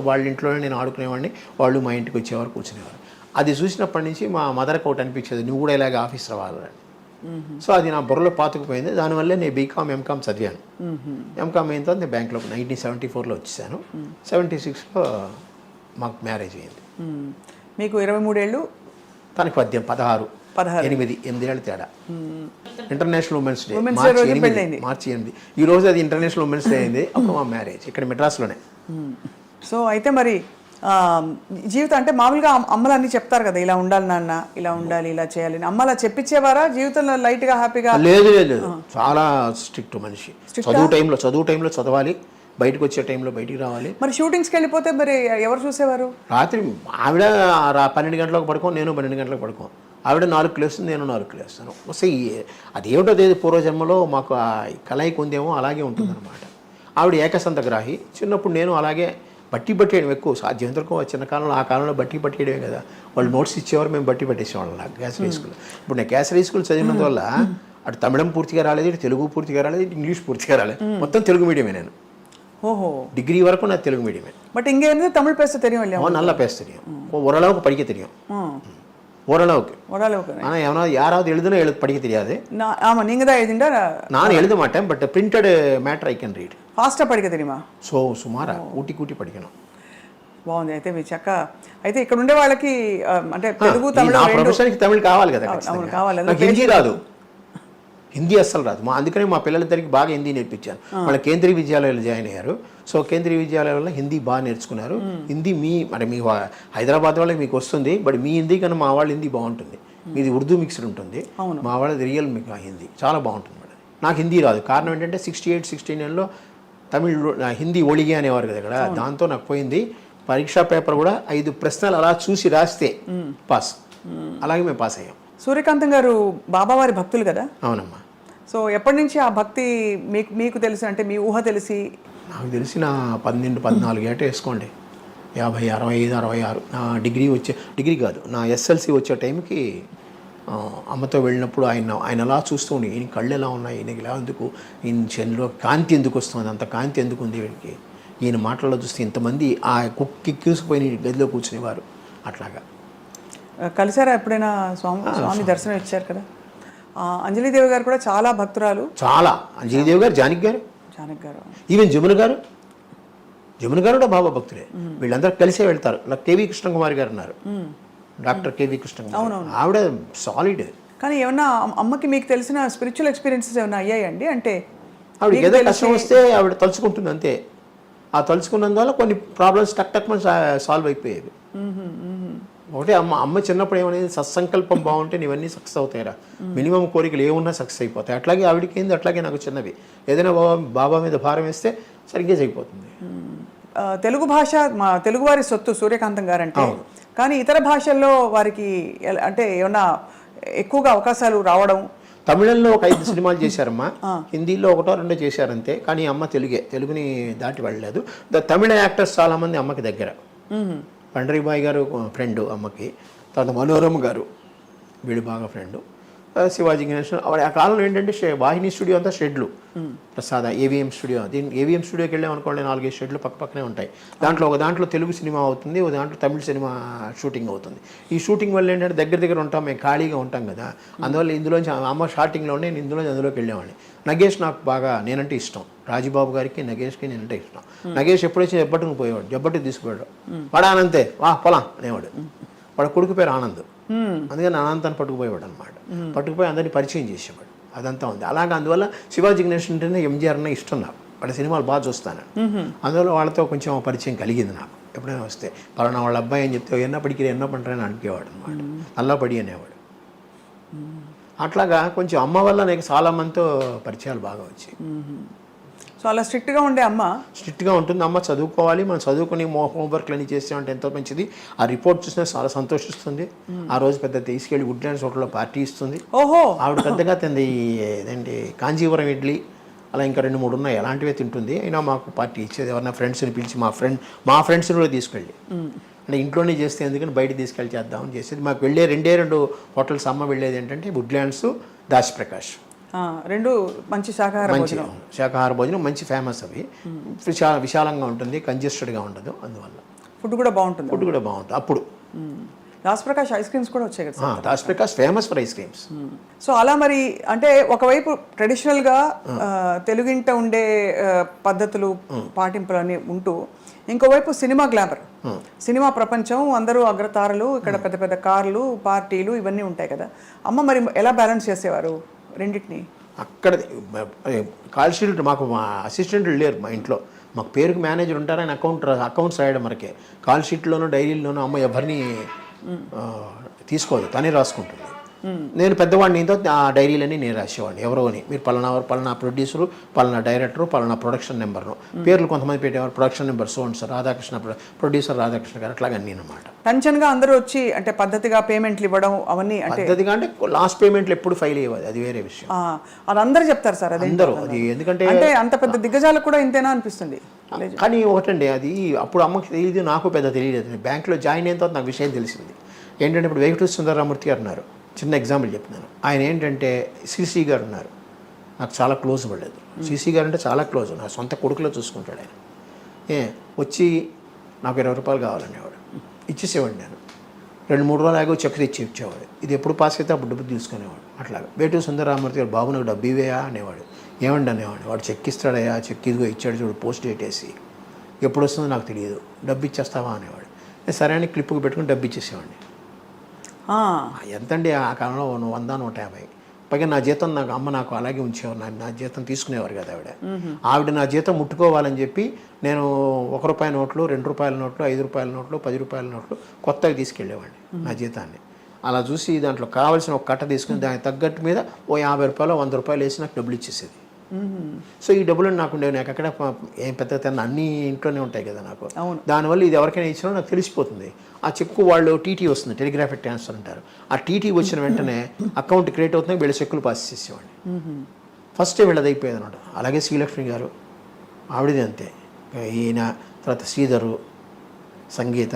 వాళ్ళ ఇంట్లోనే నేను ఆడుకునేవాడిని, వాళ్ళు మా ఇంటికి వచ్చేవారు, కూర్చునేవారు. అది చూసినప్పటి నుంచి మా మదర్కి ఒకటి అనిపించేది, నువ్వు కూడా ఇలాగ ఆఫీస్ రావాలని. సో అది నా బుర్రలో పాతుకుపోయింది. దానివల్లే నేను బీకామ్ ఎంకామ్ చదివాను. ఎంకామ్ అయిన తర్వాత నేను బ్యాంక్లో 1974లో వచ్చేసాను. 76లో మాకు మ్యారేజ్ అయింది. మీకు 23 ఏళ్ళు, తనకి 16, 8 ఏళ్ళ తేడా. ఇంటర్నేషనల్ ఉమెన్స్ డే మార్చి 8. ఈ రోజు అది ఇంటర్నేషనల్ ఉమెన్స్ డే అయింది. అప్పుడు మా మ్యారేజ్ ఇక్కడ మెడ్రాస్లోనే. సో అయితే మరి జీవితం అంటే మామూలుగా అమ్మలు అన్ని చెప్తారు కదా, ఇలా ఉండాలి నాన్న, ఇలా ఉండాలి, ఇలా చేయాలి. అమ్మ అలా చెప్పించేవారా జీవితంలో లైట్గా హ్యాపీగా? లేదు, చాలా స్ట్రిక్ట్ మనిషి. చదువు టైంలో చదవాలి, బయటకు వచ్చే టైంలో బయటికి రావాలి. మరి షూటింగ్స్కి వెళ్ళిపోతే మరి ఎవరు చూసేవారు? రాత్రి ఆవిడ 12 గంటలకు పడుకో, నేను 12 గంటలకు పడుకో. ఆవిడ 4 లేస్తుంది, నేను 4 లేస్తాను. వస్తే అదేమిటో అదేది పూర్వజన్మలో మాకు ఆ కలయిక ఉందేమో, అలాగే ఉంటుందన్నమాట. ఆవిడ ఏకసంతగ్రాహి. చిన్నప్పుడు నేను అలాగే బట్టి పట్టేయడం ఎక్కువ, సాధ్యమంతరకు చిన్న కాలంలో, ఆ కాలంలో బట్టి పట్టేయడమే కదా. వాళ్ళు నోట్స్ ఇచ్చేవారు, మేము బట్టి పట్టేసేవాళ్ళం. నాకు కేసరీ స్కూల్. ఇప్పుడు నేను కేసరీ స్కూల్ చదివినందువల్ల అటు తమిళం పూర్తిగా రాలేదు, ఇటు తెలుగు పూర్తిగా రాలేదు, ఇటు ఇంగ్లీష్ పూర్తిగా రాలేదు. మొత్తం తెలుగు మీడియమే నేను. ఓహో, డిగ్రీ వరకు నాకు తెలుగు మీడియమే. బట్ ఇంకే தமிழ் பேச தெரியும் இல்லையா? நல்லா பேச தெரியும், ஓரளவுக்கு படிக்க தெரியும். ஓரளவுக்கு. ஆனால் எவனா யாராவது எழுதுனா படிக்க தெரியாது. ஆமாம், நீங்கள் தான் எழுதிண்டா? நான் எழுத மாட்டேன், but printed matter I can read. ఫాస్ట్గా పడిక తెలియమా? సో సుమారా కూటి పడికను. బాగుంది. అయితే మీ చక్క అయితే ఇక్కడ ఉండే వాళ్ళకి అంటే తెలుగు తమిళ ప్రొఫెషన్కి తమిళ్ కావాలి కదా. నాకు హిందీ రాదు, హిందీ అస్సలు రాదు. అందుకనే మా పిల్లలిద్దరికి బాగా హిందీ నేర్పించాను. వాళ్ళ కేంద్రీయ విద్యాలయాలు జాయిన్ అయ్యారు. సో కేంద్రీయ విద్యాలయాల్లో హిందీ బాగా నేర్చుకున్నారు. హిందీ మరి మీ హైదరాబాద్ వాళ్ళకి మీకు వస్తుంది, బట్ మీ హిందీ కన్నా మా వాళ్ళ హిందీ బాగుంటుంది. మీది ఉర్దూ మిక్స్డ్ ఉంటుంది, మా వాళ్ళది రియల్ మీకు హిందీ చాలా బాగుంటుంది మేడం. నాకు హిందీ రాదు. కారణం ఏంటంటే 68-69లో తమిళ్ హిందీ ఒళిగే అనేవారు కదా ఇక్కడ, దాంతో నాకు పోయింది. పరీక్షా పేపర్ కూడా 5 ప్రశ్నలు అలా చూసి రాస్తే పాస్. అలాగే మేము పాస్ అయ్యాం. సూర్యకాంతం గారు బాబావారి భక్తులు కదా? అవునమ్మా. సో ఎప్పటి నుంచి ఆ భక్తి మీకు తెలిసి, అంటే మీ ఊహ తెలిసి? నాకు తెలిసి నా 12-14 ఏట వేసుకోండి, 50, 65, 66. నా డిగ్రీ కాదు, నా ఎస్ఎల్సి వచ్చే టైంకి అమ్మతో వెళ్ళినప్పుడు ఆయన అలా చూస్తూ ఉండి, ఈయన కళ్ళు ఎలా ఉన్నాయి, ఈయనకి ఎలా ఎందుకు, ఈయన చెన్లో కాంతి ఎందుకు వస్తుంది, అంత కాంతి ఎందుకు ఉంది వీడికి, ఈయన మాటల్లో చూస్తే ఇంతమంది ఆ కుక్కిక్కుసిపోయిన గదిలో కూర్చునేవారు. అట్లాగా కలిసారా ఎప్పుడైనా? స్వామి దర్శనం ఇచ్చారు కదా. అంజలిదేవి గారు కూడా చాలా భక్తురాలు. చాలా. అంజలిదేవి గారు, జానకి గారు, ఈవెన్ జమున గారు కూడా బాబా భక్తులే. వీళ్ళందరూ కలిసే వెళ్తారు. నాకు కేవీ కృష్ణకుమారి గారు ఉన్నారు, డాక్టర్ కేవీ కృష్ణకుమారి. ఆవిడ సాలిడ్. కానీ ఏమన్నా అమ్మకి మీకు తెలిసిన స్పిరిచువల్ ఎక్స్పీరియన్సెస్ ఏమైనా అయ్యాయండి? అంటే ఆవిడ ఏదో కష్టం వస్తే ఆవిడ తలుచుకుంటుంది అంతే. ఆ తలుచుకున్నందువల్ల కొన్ని ప్రాబ్లమ్స్ టక్ సాల్వ్ అయిపోయేవి. ఒకటే అమ్మ చిన్నప్పుడు ఏమనేది సత్సంకల్పం బాగుంటే ఇవన్నీ సక్సెస్ అవుతాయిరా, మినిమం కోరికలు ఏమున్నా సక్సెస్ అయిపోతాయి. అట్లాగే ఆవిడకి ఏంది, అట్లాగే నాకు చిన్నవి. ఏదైనా బాబా మీద భారం వేస్తే సరిగ్గా అయిపోతుంది. తెలుగు భాష మా తెలుగువారి సొత్తు సూర్యకాంతం గారు అంటే, కానీ ఇతర భాషల్లో వారికి అంటే ఏమన్నా ఎక్కువగా అవకాశాలు రావడం? తమిళంలో ఒక 5 సినిమాలు చేశారమ్మా, హిందీలో 1 2 చేశారంతే. కానీ అమ్మ తెలుగుని దాటి వెళ్ళలేదు. తమిళ యాక్టర్స్ చాలామంది అమ్మకి దగ్గర. పండరీబాయ్ గారు ఫ్రెండ్ అమ్మకి, తర్వాత మనోరమ గారు వీడు బాగా ఫ్రెండ్, శివాజీ గణేషన్. ఆ కాలంలో ఏంటంటే వాహిని స్టూడియో అంతా షెడ్లు, ప్రసాద ఏవిఎం స్టూడియో. ఏవిఎం స్టూడియోకి వెళ్ళాం అనుకోండి, 4-5 షెడ్లు పక్కనే ఉంటాయి. ఒక దాంట్లో తెలుగు సినిమా అవుతుంది, ఒక దాంట్లో తమిళ సినిమా షూటింగ్ అవుతుంది. ఈ షూటింగ్ వల్ల ఏంటంటే దగ్గర ఉంటాం, మేము ఖాళీగా ఉంటాం కదా. అందువల్ల ఇందులోంచి అమ్మ స్టార్టింగ్లోనే నేను అందులోకి వెళ్ళేవాడిని. నగేష్ నాకు బాగా నేనంటే ఇష్టం, రాజుబాబు గారికి నగేష్కి నేనంటే ఇష్టం. నగేష్ ఎప్పుడైతే జబ్బట్టుకు పోయేవాడు, జబ్బట్టుకు తీసుకుపోయాడు, పడానంతే వా పొలం అనేవాడు. వాడు కొడుకు పేరు ఆనంద్, అందుకని అనంతాన్ని పట్టుకుపోయేవాడు అనమాట. పట్టుకుపోయి అందరినీ పరిచయం చేసేవాడు. అదంతా ఉంది. అలాగే అందువల్ల శివాజీ గణేషన్ అంటేనే ఎంజీఆర్ అన్న ఇష్టం నాకు. వాళ్ళ సినిమాలు బాగా చూస్తాను. అందువల్ల వాళ్ళతో కొంచెం పరిచయం కలిగింది నాకు. ఎప్పుడైనా వస్తే పలానా వాళ్ళ అబ్బాయి అని చెప్తే ఎన్నప్పటికీ ఎన్నో పంటని అనిపేవాడు అనమాట. నల్లపడి అనేవాడు. అట్లాగా కొంచెం అమ్మ వల్ల నాకు చాలా మందితో పరిచయాలు బాగా వచ్చాయి. సో అలా స్ట్రిక్ట్గా ఉండే అమ్మ? స్ట్రిక్ట్గా ఉంటుంది. అమ్మ చదువుకోవాలి, మనం చదువుకుని హోంవర్క్లు అన్నీ చేసామంటే ఎంతో మంచిది. ఆ రిపోర్ట్ చూసినా చాలా సంతోషిస్తుంది. ఆ రోజు పెద్ద తీసుకెళ్ళి వుడ్లాండ్స్ హోటల్లో పార్టీ ఇస్తుంది. ఓహో, ఆవిడ పెద్దగా తింది ఏదండి కాంజీవరం ఇడ్లీ, అలా ఇంకా 2-3 ఉన్నాయి, అలాంటివే తింటుంది. అయినా మాకు పార్టీ ఇచ్చేది. ఎవరైనా ఫ్రెండ్స్ని పిలిచి మా ఫ్రెండ్స్ని కూడా తీసుకెళ్ళి, అంటే ఇంట్లోనే చేస్తే ఎందుకని బయట తీసుకెళ్ళి చేద్దామని చేసేది. మాకు వెళ్ళే 2 హోటల్స్ అమ్మ వెళ్ళేది ఏంటంటే వుడ్లాండ్స్, దాశప్రకాష్. 2 మంచి శాకాహార భోజనం మంచి ఫేమస్. అవి విశాలంగా ఉంటుంది, కంజెస్టెడ్గా ఉండదు. అందువల్ల ఫుడ్ కూడా బాగుంటుంది. అప్పుడు దాశప్రకాష్ ఐస్ క్రీమ్స్ కూడా వచ్చాయి కదా. Dasaprakash famous for ice creams. So అలా మరి అంటే ఒకవైపు ట్రెడిషనల్గా తెలుగింట ఉండే పద్ధతులు పాటింపులు అని ఉంటూ, ఇంకోవైపు సినిమా గ్లామర్, సినిమా ప్రపంచం, అందరూ అగ్రతారలు, ఇక్కడ పెద్ద పెద్ద కార్లు, పార్టీలు ఇవన్నీ ఉంటాయి కదా. అమ్మ మరి ఎలా బ్యాలెన్స్ చేసేవారు రెండింటిని? అక్కడ కాల్ షీట్ మాకు మా అసిస్టెంట్లు లేరు మా ఇంట్లో. మాకు పేరుకి మేనేజర్ ఉంటారు, ఆయన అకౌంట్స్ రాయడం మనకే. కాల్ షీట్లోనూ డైరీలోనూ అమ్మ ఎవరిని తీసుకోదు, తనే రాసుకుంటుంది. నేను పెద్దవాడిని, ఆ డైరీలన్నీ నేను రాసేవాడిని. ఎవరో అని, మీరు పలానా ప్రొడ్యూసరు, పలానా డైరెక్టరు, పలానా ప్రొడక్షన్ నెంబర్ను పేర్లు కొంతమంది పెట్టేవారు. Production number sir Radhakrishna, producer Radhakrishna గారు, అట్లాగే అన్నీ అనమాట. టెన్షన్గా అందరూ వచ్చి అంటే పద్ధతిగా పేమెంట్లు ఇవ్వడం అవన్నీ. అంటే పద్ధతిగా అంటే లాస్ట్ పేమెంట్లు ఎప్పుడు ఫెయిల్ అయ్యేది, అది వేరే విషయం. అది అందరూ చెప్తారు సార్, అది అందరూ. అది ఎందుకంటే అంటే అంత పెద్ద దిగ్గజాలకు కూడా ఇంతేనా అనిపిస్తుంది. కానీ ఒకటండి, అది అప్పుడు అమ్మకి తెలియదు, నాకు పెద్ద తెలియలేదు. బ్యాంకులో జాయిన్ అయిన తర్వాత నాకు విషయం తెలిసింది ఏంటంటే, ఇప్పుడు వెంకటేశ్వర సుందరరామూర్తి గారు ఉన్నారు, చిన్న ఎగ్జాంపుల్ చెప్తున్నాను. ఆయన ఏంటంటే సిసి గారు ఉన్నారు, నాకు చాలా క్లోజ్ పడలేదు. సిసి గారు అంటే చాలా క్లోజ్, నా సొంత కొడుకులో చూసుకుంటాడు ఆయన. వచ్చి నాకు 20 రూపాయలు కావాలనేవాడు, ఇచ్చేసేవాడు. నేను 2-3 రోజులు ఆగో చెక్ తెచ్చి ఇచ్చేవాడు. ఇది ఎప్పుడు పాస్ అయితే అప్పుడు డబ్బు తీసుకునేవాడు. అట్లాగా వేటూరు సుందరరామూర్తి గారు, బాబు నాకు డబ్బు ఇవేయా అనేవాడు. ఏమండి అనేవాడు. వాడు చెక్ ఇస్తాడయ్యా, చెక్ ఇదిగో ఇచ్చాడు చూడు, పోస్ట్ డేట్ వేసి, ఎప్పుడు వస్తుందో నాకు తెలియదు, డబ్బు ఇచ్చేస్తావా అనేవాడు. సరే అని క్లిప్కి పెట్టుకుని డబ్బు ఇచ్చేసేవాడిని. ఎంతండి ఆ కాలంలో 100-150. పైగా నా జీతం నాకు అలాగే ఉంచేవారు. నా జీతం తీసుకునేవారు కదా ఆవిడ నా జీతం ముట్టుకోవాలని చెప్పి నేను ₹1 నోట్లు, ₹2 నోట్లు, ₹5 నోట్లు, ₹10 నోట్లు కొత్తగా తీసుకెళ్ళేవాడిని నా జీతాన్ని. అలా చూసి దాంట్లో కావాల్సిన ఒక కట్ట తీసుకుని దానికి తగ్గట్టు మీద ఓ ₹50, ₹100 వేసి నాకు డబ్బులు ఇచ్చేసేది. సో ఈ డబ్బులు నాకు ఎక్కడ ఏం పెద్ద అన్ని ఇంట్లోనే ఉంటాయి కదా నాకు. దానివల్ల ఇది ఎవరికైనా ఇచ్చినా నాకు తెలిసిపోతుంది. ఆ చెక్కు వాళ్ళు టీటీ వస్తుంది, టెలిగ్రాఫిక్ ట్రాన్స్ఫర్ అంటారు. ఆ టీటీ వచ్చిన వెంటనే అకౌంట్ క్రియేట్ అవుతుంది, వీళ్ళ చెక్కులు పాస్ చేసేవాడిని. ఫస్టే వీళ్ళది అయిపోయేది అనమాట. అలాగే శ్రీలక్ష్మి గారు, ఆవిడది అంతే. ఈయన తర్వాత శ్రీధరు, సంగీత,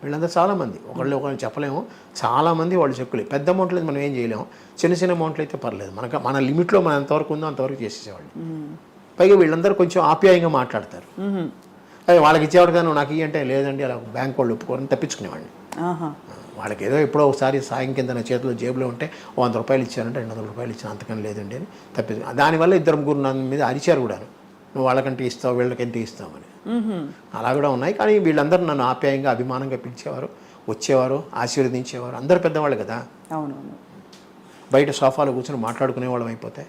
వీళ్ళందరూ చాలామంది, ఒకళ్ళు చెప్పలేము, చాలామంది వాళ్ళు చెక్కులు. పెద్ద అమౌంట్లు అయితే మనం ఏం చేయలేము, చిన్న అమౌంట్లు అయితే పర్లేదు, మన లిమిట్లో మనం ఎంతవరకు ఉందో అంతవరకు చేసేసేవాళ్ళు. పైగా వీళ్ళందరూ కొంచెం ఆప్యాయంగా మాట్లాడతారు. అదే వాళ్ళకి ఇచ్చేవాడు కానీ నాకు ఇవి అంటే లేదండి, అలా బ్యాంక్ వాళ్ళు ఒప్పుకోరని తప్పించుకునేవాడిని. వాళ్ళకి ఏదో ఎప్పుడో ఒకసారి సాయం కింద నా చేతిలో జేబులో ఉంటే ₹100 ఇచ్చారంటే ₹200 ఇచ్చాను, అంతకని లేదండి అని తప్పించు. దానివల్ల 2-3 నా మీద అరిచారు కూడా, నువ్వు వాళ్ళకంటే ఇస్తావు, వీళ్ళకంటే ఇస్తామని. అలా కూడా ఉన్నాయి. కానీ వీళ్ళందరూ నన్ను ఆప్యాయంగా, అభిమానంగా పిలిచేవారు, వచ్చేవారు, ఆశీర్వదించేవారు. అందరు పెద్దవాళ్ళు కదా. అవునవును. బయట సోఫాలో కూర్చొని మాట్లాడుకునే వాళ్ళం అయిపోతే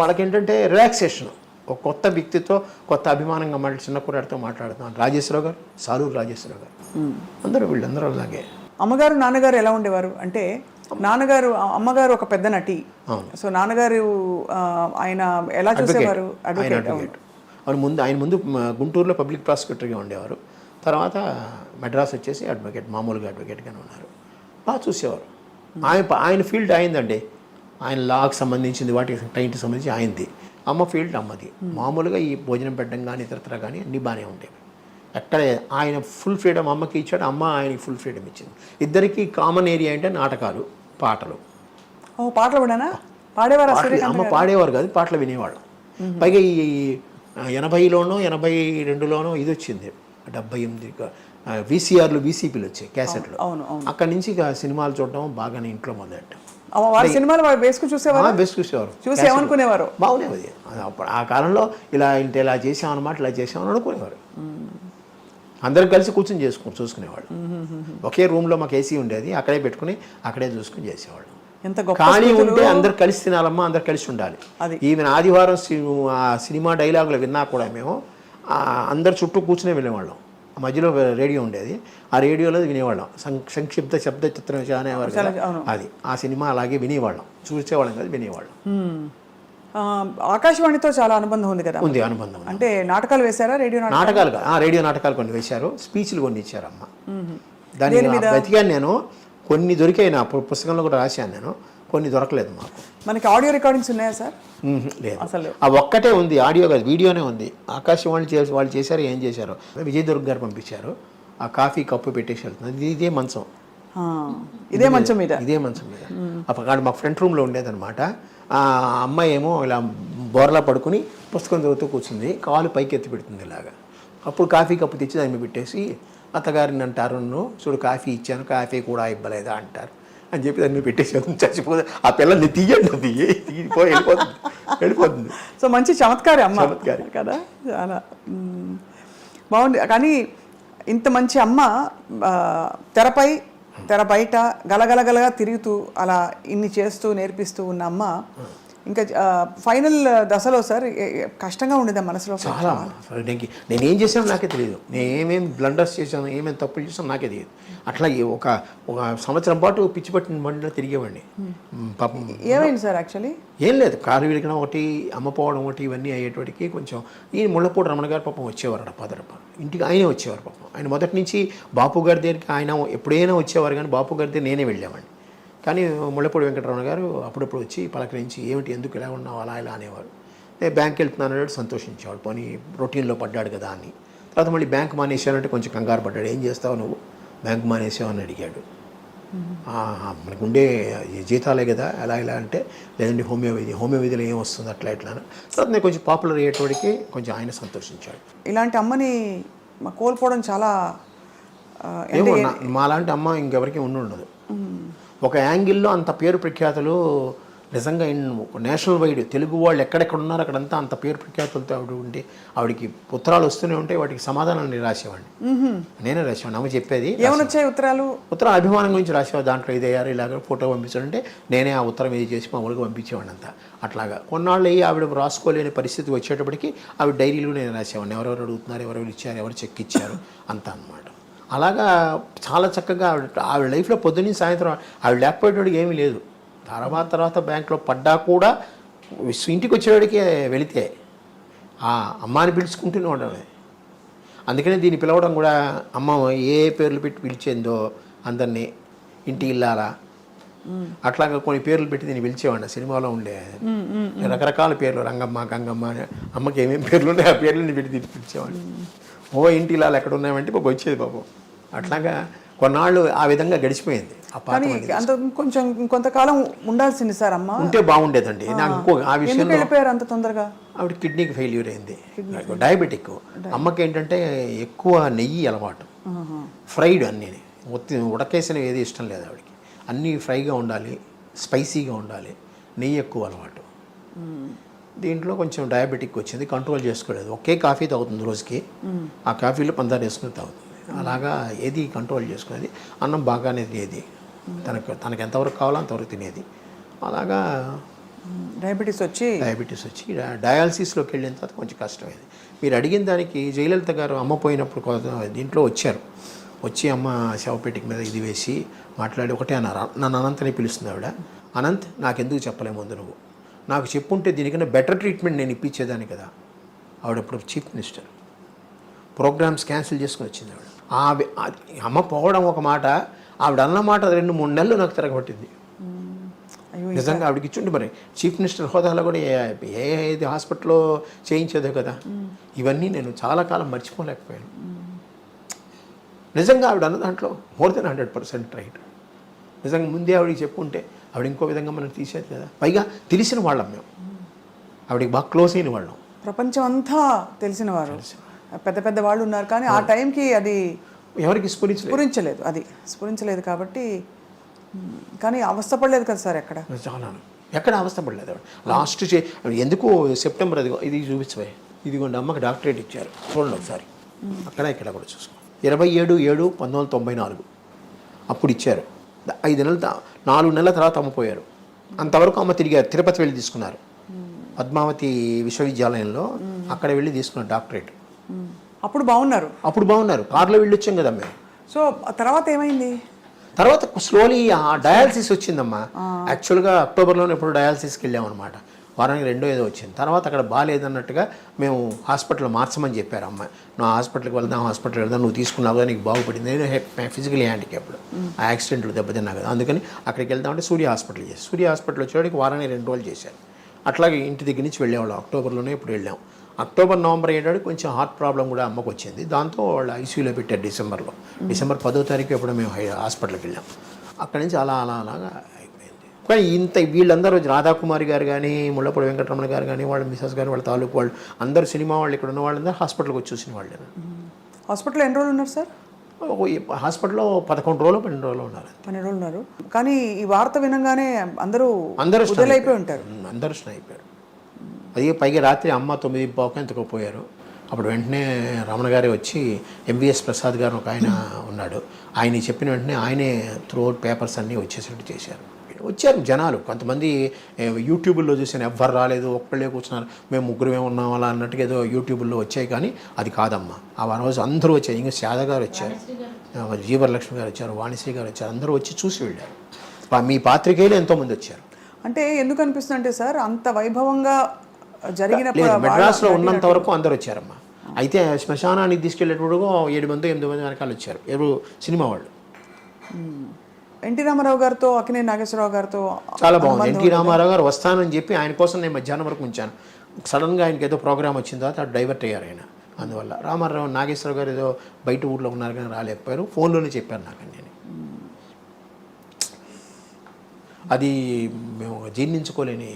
వాళ్ళకి ఏంటంటే రిలాక్సేషన్. ఒక కొత్త వ్యక్తితో కొత్త అభిమానంగా చిన్న కుర్రాడితో మాట్లాడుతున్నాను. రాజేశ్వరరావు గారు, సాలూరు రాజేశ్వరరావు గారు, అందరూ వీళ్ళందరూ అలాగే. అమ్మగారు నాన్నగారు ఎలా ఉండేవారు అంటే, అమ్మగారు ఒక పెద్ద నటి, సో నాన్నగారు ఆయన ఎలా చూసేవారు? అడ్వకేట్. ఆయన ముందు గుంటూరులో పబ్లిక్ ప్రాసిక్యూటర్గా ఉండేవారు. తర్వాత మెడ్రాస్ వచ్చేసి అడ్వకేట్, మామూలుగా అడ్వకేట్గానే ఉన్నారు. బాగా చూసేవారు. ఆయన ఫీల్డ్ అయిందండి. ఆయన లాకి సంబంధించింది, వాటికి టైంకి సంబంధించి ఆయనది. అమ్మ ఫీల్డ్ అమ్మది. మామూలుగా ఈ భోజనం పెట్టడం కానీ ఇతరత్ర కానీ అన్నీ బాగానే ఉండేవి. ఎక్కడ ఆయన ఫుల్ ఫ్రీడమ్ అమ్మకి ఇచ్చాడు, అమ్మ ఆయనకి ఫుల్ ఫ్రీడమ్ ఇచ్చింది. ఇద్దరికి కామన్ ఏరియా అంటే నాటకాలు, పాటలు. పాటలు కూడానా పాడేవారు? అమ్మ పాడేవారు కాదు, పాటలు వినేవాళ్ళం. పైగా ఈ 80లోనో 82లోనో ఇది వచ్చింది, 78 VCRలు VCPలు వచ్చాయి, క్యాసెట్లు. అక్కడి నుంచి ఇక సినిమాలు చూడడం బాగానే ఇంట్లో మొదలెట్టాం. సినిమాలు వేసుకుని చూసేవారు. చూసి ఏమనుకునేవారు? బాగునేది. అప్పుడు ఆ కాలంలో ఇలా చేసామన్నమాట, ఇలా చేసామని అనుకునేవారు. అందరం కలిసి కూర్చొని చూసుకునేవాళ్ళు. ఒకే రూమ్లో మాకు AC ఉండేది, అక్కడే పెట్టుకుని అక్కడే చూసుకుని చేసేవాళ్ళు. ఖాళీ ఉంటే అందరు కలిసి తినాలమ్మా, అందరు కలిసి ఉండాలి. ఈవెన్ ఆదివారం సినిమా డైలాగులు విన్నా కూడా మేము అందరు చుట్టూ కూర్చునే వెళ్ళేవాళ్ళం. మధ్యలో రేడియో ఉండేది, ఆ రేడియోలో వినేవాళ్ళం. సంక్షిప్త శబ్ద చిత్రం అనేవారు కదా, అది ఆ సినిమా అలాగే వినేవాళ్ళం. చూసేవాళ్ళం కాదు, వినేవాళ్ళం. ఆకాశవాణితో చాలా అనుబంధం ఉంది కదా? ఉంది, అనుబంధం. అంటే నాటకాలు వేశారా? రేడియో నాటకాలు కొన్ని వేశారు, స్పీచ్లు కొన్ని ఇచ్చారు అమ్మ. దాని వెతికాను నేను, కొన్ని దొరికాయి. నా పుస్తకంలో కూడా రాశాను నేను, కొన్ని దొరకలేదు మాకు. మనకి ఆడియో రికార్డింగ్స్ ఉన్నాయా సార్? లేదు, ఆ ఒక్కటే ఉంది, ఆడియో కాదు, వీడియోనే ఉంది. ఆకాశవాణి వాళ్ళు చేశారు, ఏం చేశారు, విజయ్ దుర్గ్ గారు పంపించారు. ఆ కాఫీ కప్పు పెట్టేసి వెళ్తుంది. ఇదే మంచం, ఇదే మంచం మీద అప్పుడు మా ఫ్రంట్ రూమ్లో ఉండేదన్నమాట. ఆ అమ్మాయి ఏమో ఇలా బోర్లా పడుకుని పుస్తకం చదువుతూ కూర్చుంది, కాలు పైకి ఎత్తి పెడుతుంది ఇలాగా. అప్పుడు కాఫీ కప్పు తెచ్చి దాన్ని పెట్టేసి, అత్తగారిని అంటారు, చూడు కాఫీ ఇచ్చాను, కాఫీ కూడా ఇవ్వలేదా అంటారు అని చెప్పి దాన్ని పెట్టేసి చచ్చిపోతే, ఆ పిల్లల్ని తీయండి, వెళ్ళిపోతుంది. సో మంచి చమత్కారి అమ్మ కదా, చాలా బాగుంది. కానీ ఇంత మంచి అమ్మ తెర బయట గలగలగలగా తిరుగుతూ అలా ఇన్ని చేస్తూ నేర్పిస్తూ ఉన్న అమ్మ ఇంకా ఫైనల్ దశలో సార్ కష్టంగా ఉండేదా మనసులో? చాలా. నేను ఏం చేశానో నాకే తెలియదు, నేను ఏమేమి బ్లండర్స్ చేశాను, ఏమేమి తప్పులు చేశాను నాకే తెలియదు. అట్లా ఒక సంవత్సరం పాటు పిచ్చి పట్టిన బండిలో తిరిగేవాడిని. పాపం ఏమైంది సార్? యాక్చువల్లీ ఏం లేదు, కారు విరిగడం ఒకటి, అమ్మపోవడం ఒకటి, ఇవన్నీ అయ్యేటికి కొంచెం. ఈ ముళ్ళపూడి రమణ గారు పాపం వచ్చేవారు, పదరప ఇంటికి ఆయనే వచ్చేవారు. పాపం ఆయన మొదటి నుంచి బాపు గారి దగ్గరికి ఆయన ఎప్పుడైనా వచ్చేవారు, కానీ బాపు గారి దగ్గర నేనే వెళ్ళేవాడిని. కానీ ముళ్ళపూడి వెంకటరమణ గారు అప్పుడప్పుడు వచ్చి పలకరించి, ఏమిటి ఎందుకు ఇలా ఉన్నావు అలా ఇలా అనేవారు. నేను బ్యాంక్ వెళ్తున్నాను అన్నాడు, సంతోషించేవాడు, పోనీ రొటీన్లో పడ్డాడు కదా అని. తర్వాత మళ్ళీ బ్యాంక్ మానేసానంటే కొంచెం కంగారు పడ్డాడు, ఏం చేస్తావు నువ్వు, బ్యాంక్ మానేసావు అని అడిగాడు. మనకు ఉండే జీతాలే కదా, ఎలా ఇలా అంటే, లేదండి హోమియోపతిలో ఏం వస్తుంది అట్లా ఇట్లా. తర్వాత నేను కొంచెం పాపులర్ అయ్యేటోడికి కొంచెం ఆయన సంతోషించాడు. ఇలాంటి అమ్మని కోల్పోవడం చాలా, ఏమో మాలాంటి అమ్మ ఇంకెవరికి ఉండదు. ఒక యాంగిల్లో అంత పేరు ప్రఖ్యాతులు నిజంగా నేషనల్ వైడ్ తెలుగు వాళ్ళు ఎక్కడెక్కడ ఉన్నారో అక్కడంతా అంత పేరు ప్రఖ్యాతులతో ఆవిడ ఉండి, ఆవిడకి ఉత్తరాలు వస్తూనే ఉంటాయి, వాటికి సమాధానాలు నేను రాసేవాడిని. నేనే రాసేవాడిని. అమ్మ చెప్పేది ఏమొచ్చాయి ఉత్తరాలు అభిమానం గురించి రాసేవాడు. దాంట్లో ఇదయ్యారు ఇలాగ ఫోటో పంపించాలంటే నేనే ఆ ఉత్తరం ఇది చేసి మామూలుగా పంపించేవాడిని అంతా. అట్లాగా కొన్నాళ్ళు అయ్యి ఆవిడ రాసుకోలేని పరిస్థితి వచ్చేటప్పటికి ఆవిడ డైరీలో నేను రాసేవాడిని, ఎవరెవరు అడుగుతున్నారు, ఎవరెవరు ఇచ్చారు, ఎవరు చెక్ ఇచ్చారు అంతా అన్నమాట. అలాగా చాలా చక్కగా ఆవిడ లైఫ్లో పొద్దున్నీ సాయంత్రం ఆవిడ లేకపోయేటోడికి ఏమీ లేదు. తర్వాత బ్యాంక్లో పడ్డా కూడా ఇంటికి వచ్చేవాడికి వెళితే ఆ అమ్మాని పిలుచుకుంటూనే ఉండడమే. అందుకనే దీన్ని పిలవడం కూడా, అమ్మ ఏ పేర్లు పెట్టి పిలిచేందో అందరినీ, ఇంటి ఇల్లాలా అట్లాగా కొన్ని పేర్లు పెట్టి దీన్ని పిలిచేవాడిని. సినిమాలో ఉండే రకరకాల పేర్లు, రంగమ్మ, గంగమ్మ, అమ్మకి ఏమేమి పేర్లు ఉన్నాయో ఆ పేర్లని పెట్టి దీన్ని పిలిచేవాడిని. ఇంటి ఇల్లాలు ఎక్కడ ఉన్నాయంటే పాపం వచ్చేది పాపం. అట్లాగా కొన్నాళ్ళు ఆ విధంగా గడిచిపోయింది. అంత కొంచెం కొంతకాలం ఉండాల్సింది సార్ అమ్మ, ఉంటే బాగుండేదండి. నాకు ఇంకో ఆ విషయంలో వెళ్ళిపోయారు అంత తొందరగా. ఆవిడ కిడ్నీకి ఫెయిల్యూర్ అయింది, డయాబెటిక్. అమ్మకి ఏంటంటే ఎక్కువ నెయ్యి అలవాటు, ఫ్రైడ్ అన్నీ, ఉడకేసినవి ఏది ఇష్టం లేదు ఆవిడకి. అన్నీ ఫ్రైగా ఉండాలి, స్పైసీగా ఉండాలి, నెయ్యి ఎక్కువ అలవాటు. దీంట్లో కొంచెం డయాబెటిక్ వచ్చింది, కంట్రోల్ చేసుకోలేదు. ఒకే కాఫీ తాగుతుంది రోజుకి, ఆ కాఫీలో పందారు వేసుకుని తాగుతుంది. అలాగా ఏది కంట్రోల్ చేసుకునేది. అన్నం బాగానే తినేది, తనకు ఎంతవరకు కావాలో అంతవరకు తినేది. అలాగా డయాబెటీస్ వచ్చి డయాలసిస్లోకి వెళ్ళిన తర్వాత కొంచెం కష్టమైంది. మీరు అడిగిన దానికి జయలలిత గారు అమ్మ పోయినప్పుడు దీంట్లో వచ్చి అమ్మ శవపేటిక మీద ఇది వేసి మాట్లాడి ఒకటే అన్నారు, నన్ను అనంత్ అని పిలుస్తుంది ఆవిడ. అనంత్ నాకెందుకు చెప్పలే ముందు నువ్వు, నాకు చెప్పుంటే దీనికన్నా బెటర్ ట్రీట్మెంట్ నేను ఇప్పించేదాన్ని కదా. ఆవిడప్పుడు చీఫ్ మినిస్టర్, ప్రోగ్రామ్స్ క్యాన్సిల్ చేసుకుని వచ్చింది ఆవిడ. అమ్మ పోవడం ఒక మాట, ఆవిడ అన్నమాట 2-3 నెలలు నాకు తిరగబట్టింది. నిజంగా ఆవిడకి ఇచ్చుంటే మరి చీఫ్ మినిస్టర్ హోదాలో కూడా ఏది హాస్పిటల్లో చేయించేదో కదా. ఇవన్నీ నేను చాలా కాలం మర్చిపోలేకపోయాను. నిజంగా ఆవిడ అన్న దాంట్లో మోర్ దెన్ 100% రైట్. నిజంగా ముందే ఆవిడకి చెప్పుంటే ఆవిడ ఇంకో విధంగా మనం తీసేది కదా. పైగా తెలిసిన వాళ్ళం మేము, ఆవిడకి బాగా క్లోజ్ అయిన వాళ్ళం. ప్రపంచం అంతా తెలిసిన వారు, పెద్ద పెద్ద వాళ్ళు ఉన్నారు. కానీ ఆ టైంకి అది ఎవరికి స్ఫురించలేదు కాబట్టి. కానీ అవస్థపడలేదు కదా సార్ ఎక్కడ అవస్థపడలేదు. లాస్ట్ ఎందుకు సెప్టెంబర్ ఇది చూపించబోయే, ఇదిగోండి అమ్మకి డాక్టరేట్ ఇచ్చారు చూడండి ఒకసారి, అక్కడ ఇక్కడ కూడా చూసుకో. 27/7/1994 అప్పుడు ఇచ్చారు. 4 నెలల తర్వాత అమ్మపోయారు. అంతవరకు అమ్మ తిరిగారు, తిరుపతి వెళ్ళి తీసుకున్నారు, పద్మావతి విశ్వవిద్యాలయంలో అక్కడ వెళ్ళి తీసుకున్నారు డాక్టరేట్. అప్పుడు బాగున్నారు. కార్లో వెళ్ళి వచ్చాం కదా మేము. సో తర్వాత ఏమైంది? తర్వాత స్లోలీ డయాలసిస్ వచ్చిందమ్మా. యాక్చువల్గా అక్టోబర్లోనే ఎప్పుడు డయాలసిస్కి వెళ్ళామన్నమాట. వారానికి 2 ఏదో వచ్చింది. తర్వాత అక్కడ బాగాలేదన్నట్టుగా మేము హాస్పిటల్ మార్చమని చెప్పారు అమ్మ. నువ్వు హాస్పిటల్కి వెళ్దాం నువ్వు తీసుకున్నావు కదా, నీకు బాగుపడింది. నేను ఫిజికలీ హ్యాండిక్యాప్డ్, ఆ యాక్సిడెంట్లు దెబ్బతిన్నా కదా, అందుకని అక్కడికి వెళ్దామంటే సూర్య హాస్పిటల్ వచ్చేవాడికి వారానికి 2 రోజులు చేశారు. అట్లాగే ఇంటి దగ్గర నుంచి వెళ్ళేవాళ్ళం. అక్టోబర్లోనే ఇప్పుడు వెళ్ళాం. అక్టోబర్ నవంబర్ అయ్యేటాడు కొంచెం హార్ట్ ప్రాబ్లం కూడా అమ్మకు వచ్చింది. దాంతో వాళ్ళు ఐసీయూలో పెట్టారు డిసెంబర్ 10వ తారీఖు ఎప్పుడు మేము హాస్పిటల్కి వెళ్ళాం. అక్కడి నుంచి అలాగా అయిపోయింది. కానీ వీళ్ళందరూ రాధాకుమారి గారు కానీ, ముళ్ళపూడి వెంకటరమణ గారు కానీ, వాళ్ళ మిసెస్ గారు, వాళ్ళ తాలూకు వాళ్ళు అందరూ, సినిమా వాళ్ళు ఇక్కడ ఉన్న వాళ్ళందరూ హాస్పిటల్కి వచ్చి చూసిన వాళ్ళే. హాస్పిటల్లో ఎన్ని రోజులు ఉన్నారు సార్? హాస్పిటల్లో 11 రోజులు 12 రోజులు ఉన్నారు. 12 రోజులు ఉన్నారు. కానీ ఈ వార్త వినగానే అందరూ అయిపోయి ఉంటారు. అందరూ అయిపోయారు. అది పైగా రాత్రి అమ్మ 9:15 ఎంతకో పోయారు. అప్పుడు వెంటనే రమణ గారే వచ్చి, ఎంవిఎస్ ప్రసాద్ గారు ఒక ఆయన ఉన్నాడు, ఆయన చెప్పిన వెంటనే ఆయనే త్రూఅవుట్ పేపర్స్ అన్నీ వచ్చేసేట్టు చేశారు. వచ్చారు జనాలు. కొంతమంది యూట్యూబ్లో చూసాను, ఎవ్వరు రాలేదు, ఒక్కళ్ళే కూర్చున్నారు, మేము 3 ఉన్నాం అలా అన్నట్టుగా ఏదో యూట్యూబ్లో వచ్చాయి. కానీ అది కాదమ్మా. ఆ రోజు అందరూ వచ్చారు. ఇంకా శాద గారు వచ్చారు, జీవరలక్ష్మి గారు వచ్చారు, వాణిశ్రీ గారు వచ్చారు. అందరూ వచ్చి చూసి వెళ్ళారు. మీ పాత్రికేయులు ఎంతోమంది వచ్చారు. అంటే ఎందుకు అనిపిస్తుంది అంటే సార్, అంత వైభవంగా జరిగినప్పుడు మెడ్రాస్లో ఉన్నంత వరకు అందరు వచ్చారమ్మా. అయితే శ్మశానానికి తీసుకెళ్ళేటప్పుడు 7-8 మంది వెనకాల వచ్చారు. ఎవరు? సినిమా వాళ్ళు. ఎన్టీ రామారావు గారితో, అక్కినేని నాగేశ్వరరావు గారితో చాలా బాగుంది. ఎన్టీ రామారావు గారు వస్తానని చెప్పి ఆయన కోసం నేను మధ్యాహ్నం వరకు ఉంచాను. సడన్గా ఆయనకి ఏదో ప్రోగ్రామ్ వచ్చిన తర్వాత అటు డైవర్ట్ అయ్యారు ఆయన. అందువల్ల రామారావు, నాగేశ్వరరావు గారు ఏదో బయట ఊళ్ళో ఉన్నారు కానీ రాలేకపోయారు. ఫోన్లోనే చెప్పారు నాకు. నేను అది మేము జీర్ణించుకోలేని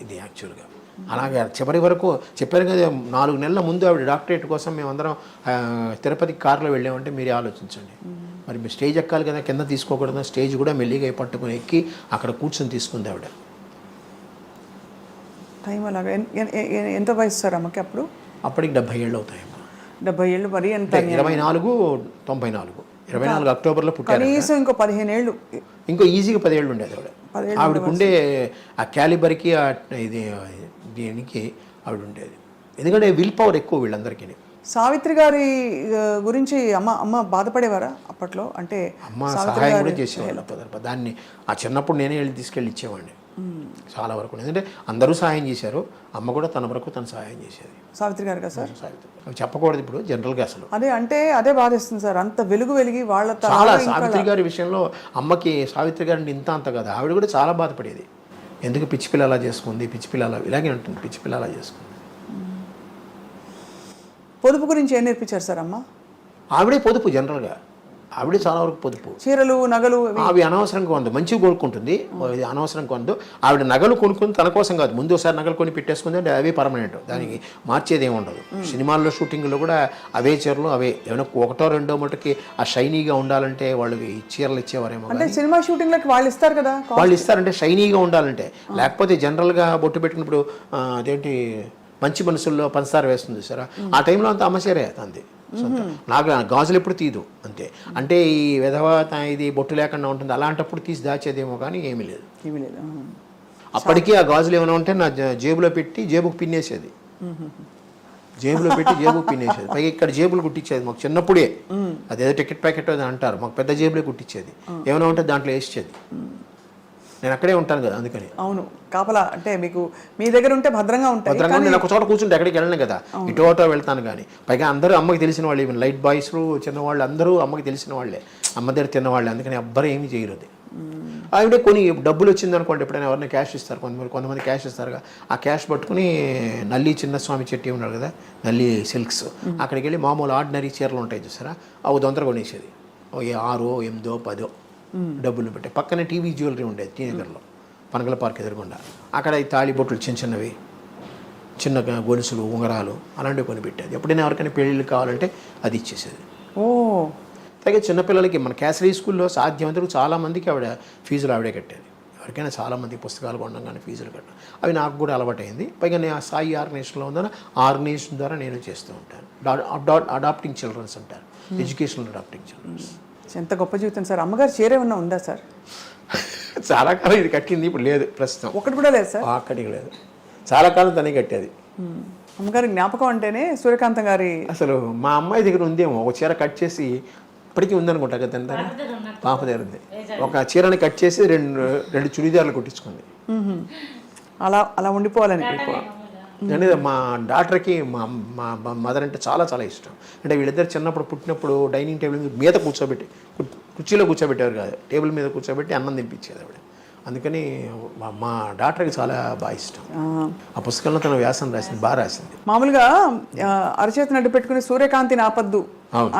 ఇది యాక్చువల్గా. అలాగే చివరి వరకు చెప్పారు కదా, 4 నెలల ముందు ఆవిడ డాక్టరేట్ కోసం మేమందరం తిరుపతికి కారులో వెళ్ళామంటే మీరే ఆలోచించండి. మరి మీరు స్టేజ్ ఎక్కాలి కదా, కింద తీసుకోకూడదు. స్టేజ్ కూడా మెల్లిగా పట్టుకుని ఎక్కి అక్కడ కూర్చొని తీసుకుంది ఆవిడ. టైం అలాగా. ఎంత వయసు సార్ అమ్మకి అప్పుడు? అప్పటికి 70 ఏళ్ళు అవుతాయమ్మా. 70 ఏళ్ళు మరి ఎంత? 24 అక్టోబర్లో పుట్టారు. కనీసం ఇంకో 15 ఏళ్ళు, ఇంకో ఈజీగా 10 ఏళ్ళు ఉండేది ఆవిడ. ఆవిడకుండే ఆ క్యాలిబర్కి ఇది దీనికి ఆవిడ ఉండేది. ఎందుకంటే విల్ పవర్ ఎక్కువ వీళ్ళందరికీ. సావిత్రి గారి గురించి అమ్మ బాధపడేవారా అప్పట్లో? అంటే అమ్మ సహాయం కూడా చేసేవాళ్ళు. దాన్ని ఆ చిన్నప్పుడు నేనే వెళ్ళి తీసుకెళ్ళి ఇచ్చేవాడిని చాలా వరకు. ఎందుకంటే అందరూ సహాయం చేశారు, అమ్మ కూడా తన వరకు తను సహాయం చేసేది. సావిత్రి గారు కదా సార్? సావిత్రి అవి చెప్పకూడదు ఇప్పుడు జనరల్గా అసలు. అదే బాధేస్తుంది సార్. అంత వెలిగి వాళ్ళ చాలా. సావిత్రి గారి విషయంలో అమ్మకి సావిత్రి గారిని అంత కదా, ఆవిడ కూడా చాలా బాధపడేది. ఎందుకు పిచ్చి పిల్ల అలా చేసుకుంది, పిచ్చి పిల్ల అలా ఇలాగే ఉంటుంది, పిచ్చి పిల్ల అలా చేసుకుంది. పొదుపు గురించి ఏం నేర్పించారు సార్ అమ్మ? ఆవిడే పొదుపు. జనరల్గా ఆవిడే చాలా వరకు పొదుపు. చీరలు, నగలు అవి అనవసరంగా కొందు, మంచిగా కొనుక్కుంటుంది. అనవసరం కొందు. ఆవిడ నగలు కొనుక్కుంది తన కోసం కాదు, ముందు ఒకసారి నగలు కొని పెట్టేసుకుంది అంటే అవే పర్మనెంట్, దానికి మార్చేది ఏమి ఉండదు. సినిమాల్లో షూటింగ్లో కూడా అవే చీరలు అవే. ఏమైనా 1-2 మటుకి ఆ షైనీగా ఉండాలంటే వాళ్ళు ఈ చీరలు ఇచ్చేవారేమో. అంటే సినిమా షూటింగ్లకి వాళ్ళు ఇస్తారు కదా, వాళ్ళు ఇస్తారంటే షైనీగా ఉండాలంటే. లేకపోతే జనరల్గా బొట్టు పెట్టినప్పుడు అదేంటి మంచి మనసుల్లో పంచదార వేస్తుంది సరే, ఆ టైంలో అంత అమ్మసేరే అంతే. నాకు గాజులు ఎప్పుడు తీదు అంతే. అంటే ఈ విధవ ఇది బొట్టు లేకుండా ఉంటుంది, అలాంటప్పుడు తీసి దాచేదేమో కానీ ఏమీ లేదు. అప్పటికీ ఆ గాజులు ఏమైనా ఉంటే నా జేబులో పెట్టి జేబుకు పిన్నేసేది, జేబులో పెట్టి జేబుకు పిన్నేసేది. పైగా ఇక్కడ జేబులు కుట్టించేది మాకు చిన్నప్పుడే. అదేదో టికెట్ ప్యాకెట్ అని అంటారు, మాకు పెద్ద జేబులే కుట్టించేది. ఏమైనా ఉంటే దాంట్లో వేసేది. నేను అక్కడే ఉంటాను కదా అందుకని. అవును, కాపలా అంటే మీకు మీ దగ్గర ఉంటే భద్రంగా ఉంటాయి. భద్రంగా నేను ఒక చోట కూర్చుంటే ఎక్కడికి వెళ్ళను కదా, ఇటో అటో వెళ్తాను. కానీ పైగా అందరూ అమ్మకి తెలిసిన వాళ్ళు, ఈవెన్ లైట్ బాయ్స్ చిన్నవాళ్ళు అందరూ అమ్మకి తెలిసిన వాళ్ళే, అమ్మ దగ్గర తిన్నవాళ్ళే. అందుకని ఎవ్వరు ఏమీ చేయరు. ఆవిడే కొన్ని డబ్బులు వచ్చింది అనుకోండి, ఎప్పుడైనా ఎవరైనా క్యాష్ ఇస్తారు, కొంతమంది క్యాష్ ఇస్తారుగా, ఆ క్యాష్ పట్టుకుని నల్లి చిన్నస్వామి చెట్టి ఉన్నాడు కదా, నల్లి సిల్క్స్, అక్కడికి వెళ్ళి మామూలు ఆర్డినరీ చీరలు ఉంటాయి చూసారా, అవి తొందరగా కొనేసేది. 6, 8, 10 డబ్బులు పెట్టి. పక్కనే టీవీ జ్యువెలరీ ఉండేది టీ నగర్లో, పనగల పార్క్ ఎదురుగుండా. అక్కడ ఈ తాళి బొట్టులు చిన్నవి, చిన్న గొలుసులు, ఉంగరాలు అలాంటివి కొని పెట్టేది. ఎప్పుడైనా ఎవరికైనా పెళ్ళిళ్ళు కావాలంటే అది ఇచ్చేసేది. అలాగే చిన్నపిల్లలకి మన కేసరీ స్కూల్లో సాధ్యమంతకు చాలామందికి ఆవిడ ఫీజులు ఆవిడే కట్టేది. ఎవరికైనా చాలామంది పుస్తకాలు కొనడం కానీ ఫీజులు కట్టడం అవి నాకు కూడా అలవాటైంది. పైగా నేను ఆ సాయి ఆర్గనైజేషన్లో ఉందని ఆర్గనైజేషన్ ద్వారా నేను చేస్తూ ఉంటాను. అడాప్టింగ్ చిల్డ్రన్స్ అంటారు, ఎడ్యుకేషనల్ అడాప్టింగ్ చిల్డ్రన్స్. ఎంత గొప్ప జీవితం సార్. అమ్మగారు చీర ఏమన్నా ఉందా సార్? చాలా కాలం ఇది కట్టింది, ఇప్పుడు లేదు ప్రస్తుతం. ఒకటి కూడా లేదు సార్? అక్కడికి లేదు, చాలా కాలం తనే కట్టేది. అమ్మగారి జ్ఞాపకం అంటేనే సూర్యకాంతం గారి. అసలు మా అమ్మాయి దగ్గర ఉందేమో ఒక చీర కట్ చేసి, ఇప్పటికీ ఉందనుకుంటా కదా, పాప దగ్గర ఉంది. ఒక చీరని కట్ చేసి రెండు చుడిదార్లు కుట్టించుకుంది. అలా అలా ఉండిపోవాలని. అంటే మా డాక్టర్కి మా మదర్ అంటే చాలా చాలా ఇష్టం. అంటే వీళ్ళిద్దరు చిన్నప్పుడు పుట్టినప్పుడు డైనింగ్ టేబుల్ మీద కూర్చోబెట్టి, కుర్చీలో కూర్చోబెట్టేవారు కాదు, టేబుల్ మీద కూర్చోబెట్టి అన్నం తినిపించేది ఆవిడ. అందుకని మా డాక్టర్కి చాలా బాగా ఇష్టం. ఆ పుస్తకంలో తన వ్యాసం రాసింది, బాగా రాసింది. మామూలుగా అరచేతిని అడ్డు పెట్టుకుని సూర్యకాంతిని ఆపద్దు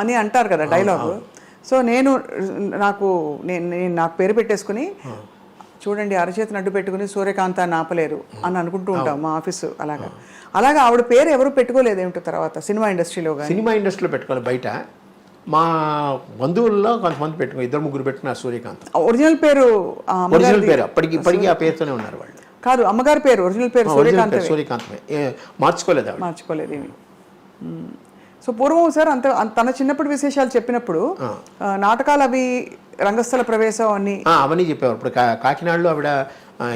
అని అంటారు కదా డైలాగ్. సో నాకు పేరు పెట్టేసుకుని, చూడండి అరచేతిని అడ్డు పెట్టుకుని సూర్యకాంతాన్ని ఆపలేరు అని అనుకుంటూ ఉంటాం మా ఆఫీసు. అలాగా ఆవిడ పేరు ఎవరు పెట్టుకోలేదు ఏమిటో తర్వాత సినిమా ఇండస్ట్రీలో. సినిమా ఇండస్ట్రీలో పెట్టుకోవాలి, బయట మా బంధువుల్లో కొంతమంది పెట్టుకో, 2-3 పెట్టుకున్నారు సూర్యకాంత్. ఒరిజినల్ పేరు ఇప్పటికీ ఆ పేరుతోనే ఉన్నారు వాళ్ళు. కాదు, అమ్మగారి పేరు ఒరిజినల్ పేరు సూర్యకాంతమే, మార్చుకోలేదు ఏమి. సో పూర్వం సార్ తన చిన్నప్పటి విశేషాలు చెప్పినప్పుడు నాటకాలు అవి రంగస్థల ప్రవేశం అవన్నీ చెప్పేవారు. ఇప్పుడు కాకినాడలో ఆవిడ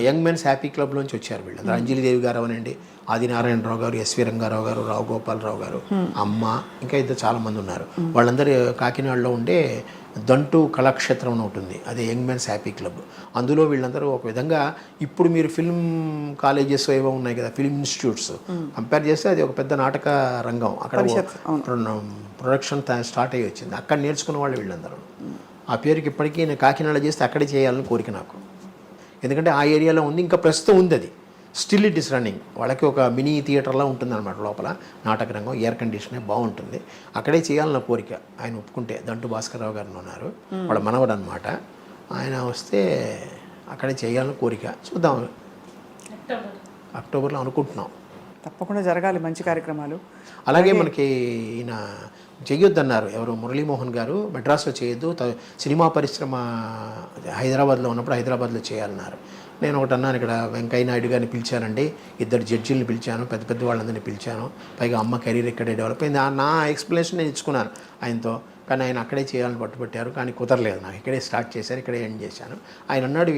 యంగ్ మెన్స్ హ్యాపీ క్లబ్లోంచి వచ్చారు వీళ్ళు. అంజలిదేవి గారు అవనండి, ఆదినారాయణరావు గారు, ఎస్వి రంగారావు గారు, రావు గోపాలరావు గారు, అమ్మ, ఇంకా ఇద్దరు చాలామంది ఉన్నారు. వాళ్ళందరూ కాకినాడలో ఉండే దంటు కళాక్షేత్రం అని ఉంటుంది, అదే యంగ్ మెన్స్ హ్యాపీ క్లబ్. అందులో వీళ్ళందరూ ఒక విధంగా, ఇప్పుడు మీరు ఫిల్మ్ కాలేజెస్ ఏవో ఉన్నాయి కదా, ఫిల్మ్ ఇన్స్టిట్యూట్స్, కంపేర్ చేస్తే అది ఒక పెద్ద నాటక రంగం. అక్కడ ప్రొడక్షన్ స్టార్ట్ అయ్యి వచ్చింది, అక్కడ నేర్చుకున్న వాళ్ళు వీళ్ళందరూ. ఆ పేరుకి ఇప్పటికీ నేను కాకినాడ చేస్తే అక్కడే చేయాలని కోరిక నాకు, ఎందుకంటే ఆ ఏరియాలో ఉంది, ఇంకా ప్రస్తుతం ఉంది అది, స్టిల్ ఇట్ ఇస్ రన్నింగ్. వాళ్ళకి ఒక మినీ థియేటర్లా ఉంటుంది అనమాట లోపల, నాటక రంగం, ఎయిర్ కండిషనే బాగుంటుంది, అక్కడే చేయాలన్న కోరిక. ఆయన ఒప్పుకుంటే, దంటు భాస్కర్రావు గారు ఉన్నారు, వాళ్ళ మనవడు అనమాట, ఆయన వస్తే అక్కడే చేయాలని కోరిక. చూద్దాం, అక్టోబర్లో అనుకుంటున్నాం. తప్పకుండా జరగాలి మంచి కార్యక్రమాలు. అలాగే మనకి ఈయన చెయ్యొద్దన్నారు ఎవరు, మురళీమోహన్ గారు, మెడ్రాస్లో చేయొద్దు, సినిమా పరిశ్రమ హైదరాబాద్లో ఉన్నప్పుడు హైదరాబాద్లో చేయాలన్నారు. నేను ఒకటి అన్నాను, ఇక్కడ వెంకయ్య నాయుడు గారిని పిలిచానండి, 2 జడ్జీలను పిలిచాను, పెద్ద పెద్ద వాళ్ళందరినీ పిలిచాను, పైగా అమ్మ కెరీర్ ఇక్కడే డెవలప్ అయింది. నా ఎక్స్ప్లెనేషన్ నేను ఇచ్చుకున్నాను ఆయనతో, కానీ ఆయన అక్కడే చేయాలని పట్టుబట్టారు, కానీ కుదరలేదు నాకు. ఇక్కడే స్టార్ట్ చేశాను, ఇక్కడే ఎండ్ చేశాను. ఆయన అన్నాడు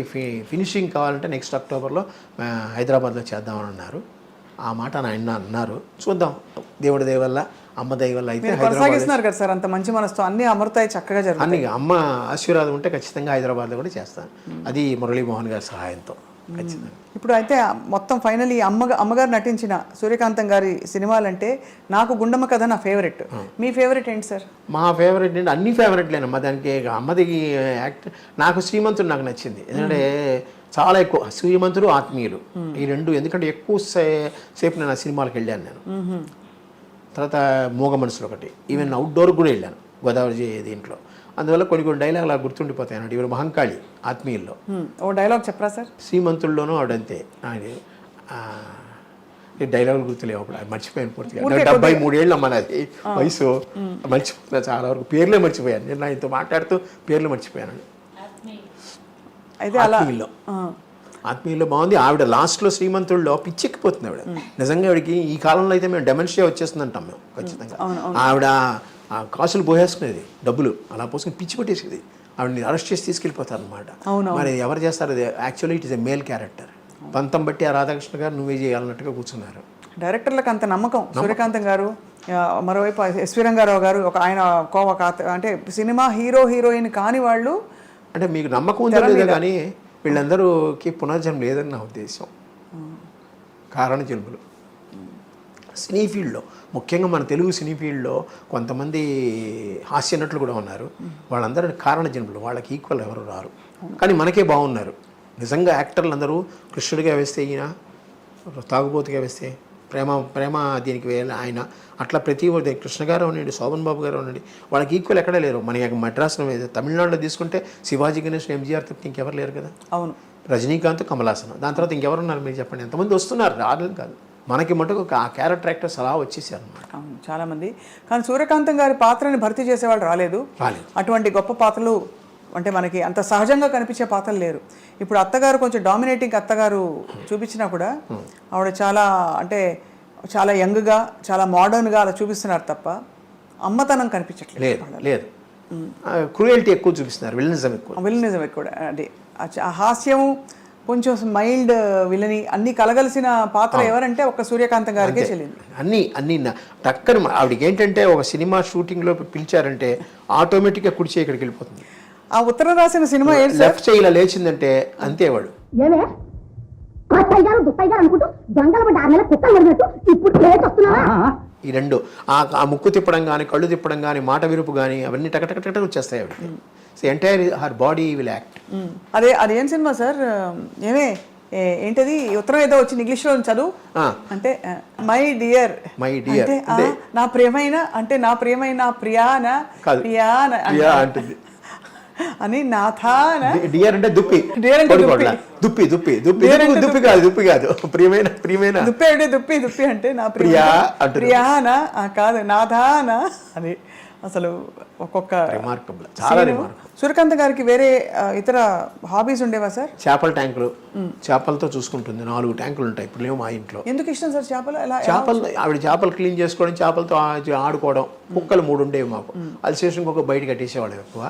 ఫినిషింగ్ కావాలంటే నెక్స్ట్ అక్టోబర్లో హైదరాబాద్లో చేద్దామని అన్నారు. ఆ మాట ఆయన అన్నారు, చూద్దాం, దేవుడి దయ వల్ల, అమ్మ దయ వల్ల అయితే కొనసాగిస్తున్నారు కదా సార్, అంత మంచి మనసుతో అన్ని అమృతాయి చక్కగా జరుగుతాయి. అన్ని అమ్మ ఆశీర్వాదం ఉంటే ఖచ్చితంగా హైదరాబాద్లో కూడా చేస్తాను, అది మురళీమోహన్ గారి సహాయంతో ఖచ్చితంగా. ఇప్పుడు అయితే మొత్తం ఫైనల్ అమ్మగారు నటించిన సూర్యకాంతం గారి సినిమాలంటే నాకు గుండమ్మ కథ నా ఫేవరెట్. మీ ఫేవరెట్ ఏంటి సార్? మా ఫేవరెట్ ఏంటి, అన్ని ఫేవరెట్లేనమ్మా. దానికి అమ్మది యాక్ట్, నాకు శ్రీమంతుడు నాకు నచ్చింది, ఎందుకంటే చాలా ఎక్కువ శ్రీమంతుడు, ఆత్మీయులు ఈ రెండు. ఎందుకంటే ఎక్కువ సేపు నేను ఆ సినిమాలకు వెళ్ళాను నేను. తర్వాత మూగ మనసులు ఒకటి, ఈవెన్ అవుట్డోర్ కూడా వెళ్ళాను గోదావరి దీంట్లో. అందువల్ల కొన్ని డైలాగ్ అలా గుర్తుండిపోతాయి అన్నట్టు. ఇవి మహంకాళి ఆత్మీయుల్లో ఓ డైలాగ్ చెప్పరా సార్? శ్రీమంతుల్లోనూ ఆవిడంతే, డైలాగులు గుర్తులేవు అప్పుడు, మర్చిపోయాను పూర్తిగా. 73 ఏళ్ళు అమ్మ నాది వయసు, మర్చిపోతున్నా చాలా వరకు, పేర్లే మర్చిపోయాను. నేను ఆయనతో మాట్లాడుతూ పేర్లు మర్చిపోయాను. అయితే ఆత్మీయుల్లో బాగుంది. ఆవిడ లాస్ట్లో శ్రీమంతుల్లో పిచ్చెక్కిపోతుంది ఆవిడ. నిజంగా ఆవిడకి ఈ కాలంలో అయితే మేము డెమెన్షియా వచ్చేస్తుంది అంటాం మేము ఖచ్చితంగా. ఆవిడ కాసులు పోసేసుకునేది, డబ్బులు అలా పోసుకుని పిచ్చి పట్టేసేది. ఆవిడని అరెస్ట్ చేసి తీసుకెళ్ళిపోతారు అనమాట. మరి ఎవరు చేస్తారు? అది actually it is a male character. పంతం బట్టి ఆ రాధాకృష్ణ గారు నువ్వే చేయాలన్నట్టుగా కూర్చున్నారు. డైరెక్టర్లకు అంత నమ్మకం. సూర్యకాంతం గారు, మరోవైపు ఎస్వి రంగారావు గారు, ఆయన అంటే సినిమా హీరోయిన్ కాని వాళ్ళు. అంటే మీకు నమ్మకం ఉందో లేదో కానీ వీళ్ళందరూకి పునర్జన్మ లేదని నా ఉద్దేశం. కారణ జన్మలు సినీ ఫీల్డ్లో, ముఖ్యంగా మన తెలుగు సినీ ఫీల్డ్లో కొంతమంది హాస్య నటులు కూడా ఉన్నారు. వాళ్ళందరూ కారణ జన్మలు, వాళ్ళకి ఈక్వల్ ఎవరు రారు. కానీ మనకే బాగున్నారు నిజంగా. యాక్టర్లు అందరూ కృష్ణుడిగా వేస్తే ఈయన, తాగుబోతుగా వేస్తే ప్రేమ దీనికి వేయాలి ఆయన, అట్లా ప్రతి ఒక్కటి కృష్ణ గారు ఉండండి, శోభన్ బాబు గారు ఉండండి, వాళ్ళకి ఈక్వల్ ఎక్కడే లేరు. మన మద్రాసులో తమిళనాడులో తీసుకుంటే శివాజీ గణేష్, ఎంజీఆర్ తప్ప ఇంకెవరు లేరు కదా. అవును. రజనీకాంత్, కమలాసనం, దాని తర్వాత ఇంకెవరున్నారు మీరు చెప్పండి? ఎంతమంది వస్తున్నారు, రాలేదు కాదు. మనకి మటుకు ఆ క్యారెక్టర్ యాక్టర్స్ అలా వచ్చేసారు అనమాట. అవును, చాలామంది. కానీ సూర్యకాంతం గారి పాత్రని భర్తీ చేసేవాళ్ళు రాలేదు. అటువంటి గొప్ప పాత్రలు అంటే మనకి అంత సహజంగా కనిపించే పాత్రలు లేరు. ఇప్పుడు అత్తగారు కొంచెం డామినేటింగ్ అత్తగారు చూపించినా కూడా ఆవిడ చాలా యంగ్గా, చాలా మోడర్న్గా అలా చూపిస్తున్నారు తప్ప అమ్మతనం కనిపించట్లేదు. లేదు, క్రూయల్టీ ఎక్కువ చూపిస్తున్నారు, విలనిజం ఎక్కువ. అది ఆ హాస్యం, కొంచెం మైల్డ్ విలని అన్ని కలగలిసిన పాత్ర ఎవరంటే ఒక సూర్యకాంతం గారికే చెల్లింది. అన్ని టక్కన ఆవిడకి ఏంటంటే ఒక సినిమా షూటింగ్లో పిలిచారంటే ఆటోమేటిక్గా కుడి చేయి ఇక్కడికి వెళ్ళిపోతుంది. ఆ ఉత్తరం రాసిన సినిమా లెఫ్ట్ చేయి ఇలా లేచిందంటే అంతే వాడు. ఈ రెండు ఆ ముక్కు తిప్పడం కానీ, కళ్ళు తిప్పడం కానీ, మాట విరుపు కానీ అవన్నీ టకటక వచ్చేస్తాయి ఆవిడకి. So entire her body will act. అదేం సినిమా సార్? ఏంటది ఉత్తరం ఏదో వచ్చింది ఇంగ్లీష్లో చదువు అంటే మై డియర్ అంటే నా ప్రియమైన ప్రియానా అంటుంది అని నాథా. డియర్ అంటే దుప్పి కాదు ప్రియమైన దుప్పి అంటే నా ప్రియానా కాదు నాథానా అని. అసలు ఒక్కొక్క రిమార్కబుల్, చాలా రిమార్కబుల్. సూర్యకాంత్ గారికి వేరే ఇతర హాబీస్ ఉండేవా సార్? చేపల ట్యాంకులు, చేపలతో చూసుకుంటుంది. 4 ట్యాంకులు ఉంటాయి ఇప్పుడు లేవు మా ఇంట్లో. ఎందుకు ఇష్టం సార్ చేపలు? ఆవిడ చేపలు క్లీన్ చేసుకోవడం, చేపలతో ఆడుకోవడం. కుక్కలు 3 ఉండేవి మాకు. అల్సేషన్ కుక్క బయట కట్టేసేవాడు ఎక్కువ.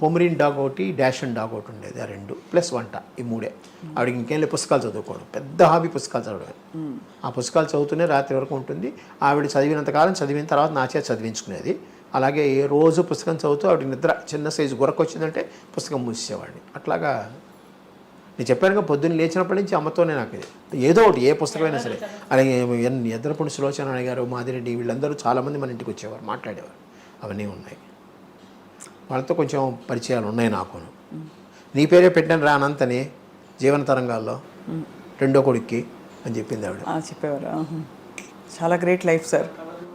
పొమరీన్ డాగ్ ఒకటి, డాషన్ డాగ్ ఒకటి ఉండేది. ఆ 2 ప్లస్ వంట, ఈ 3. ఆవిడకి ఇంకేం లేదు, పుస్తకాలు చదువుకోవడం. పెద్ద హాబీ పుస్తకాలు చదవడం. ఆ పుస్తకాలు చదువుతూనే రాత్రి వరకు ఉంటుంది. ఆవిడ చదివినంతకాలం చదివిన తర్వాత నా చేత చదివించుకునేది. అలాగే రోజు పుస్తకం చదువుతూ ఆవిడ నిద్ర చిన్న సైజు గురక వచ్చిందంటే పుస్తకం మూసేసేవాడిని. అట్లాగా నేను చెప్పానుగా, పొద్దున్న లేచినప్పటి నుంచి అమ్మతోనే నాకు ఏదో ఒకటి, ఏ పుస్తకమైనా సరే. అలాగే ఎద్రపూడి సులోచన గారు, మాదిరెడ్డి, వీళ్ళందరూ చాలామంది మన ఇంటికి వచ్చేవారు, మాట్లాడేవారు. అవన్నీ ఉన్నాయి. వాళ్ళతో కొంచెం పరిచయాలు ఉన్నాయి నాకు. నీ పేరే పెట్టాను రా అనంతని జీవన తరంగాల్లో 2వ కొడుక్కి అని చెప్పింది ఆవిడ. చెప్పేవారు. చాలా great life sir.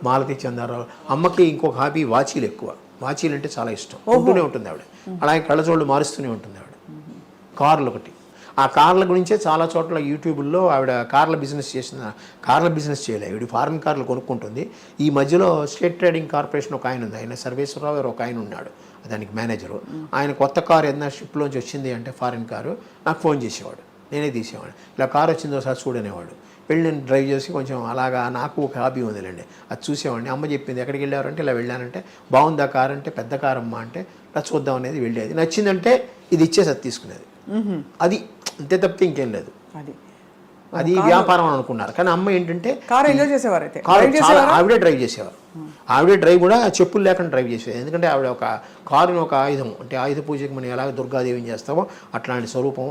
Malathi Chandrarao అమ్మకి ఇంకొక హాబీ వాచీలు ఎక్కువ. వాచీలు అంటే చాలా ఇష్టం, ఉంటూనే ఉంటుంది ఆవిడ. అలాగే కళ్ళజోళ్ళు మారుస్తూనే ఉంటుంది ఆవిడ. కార్లు ఒకటి, ఆ కార్ల గురించే చాలా చోట్ల యూట్యూబ్లో ఆవిడ కార్ల బిజినెస్ చేయలేదు. ఆవిడ ఫారెన్ కార్లు కొనుక్కుంటుంది. ఈ మధ్యలో స్టేట్ ట్రేడింగ్ కార్పొరేషన్ ఒక ఆయన ఉంది, ఆయన సర్వేశ్వరరావు గారు ఒక ఆయన ఉన్నాడు, దానికి మేనేజరు. ఆయన కొత్త కారు ఏదైనా షిప్లోంచి వచ్చింది అంటే ఫారెన్ కారు నాకు ఫోన్ చేసేవాడు, నేనే తీసేవాడు. ఇలా కారు వచ్చిందో ఒకసారి చూడనేవాడు. వెళ్ళి నేను డ్రైవ్ చేసి కొంచెం అలాగా నాకు ఒక హాబీ ఉందిలేండి, అది చూసేవాడిని. అమ్మ చెప్పింది ఎక్కడికి వెళ్ళారంటే ఇలా వెళ్ళానంటే, బాగుందా కారు అంటే, పెద్ద కారు అమ్మ అంటే ఇలా చూద్దాం అనేది వెళ్ళేది. నచ్చిందంటే ఇది ఇచ్చేసి అది తీసుకునేది. అది అంతే తప్పితే ఇంకేం లేదు. అది వ్యాపారం అనుకున్నారు. కానీ అమ్మ ఏంటంటే ఆవిడే డ్రైవ్ చేసేవారు. ఆవిడే డ్రైవ్ కూడా చెప్పులు లేకుండా డ్రైవ్ చేసేది. ఎందుకంటే ఆవిడ ఒక కారుని ఒక ఆయుధం, అంటే ఆయుధ పూజకి మనం ఎలాగ దుర్గాదేవిని చేస్తామో అట్లాంటి స్వరూపం.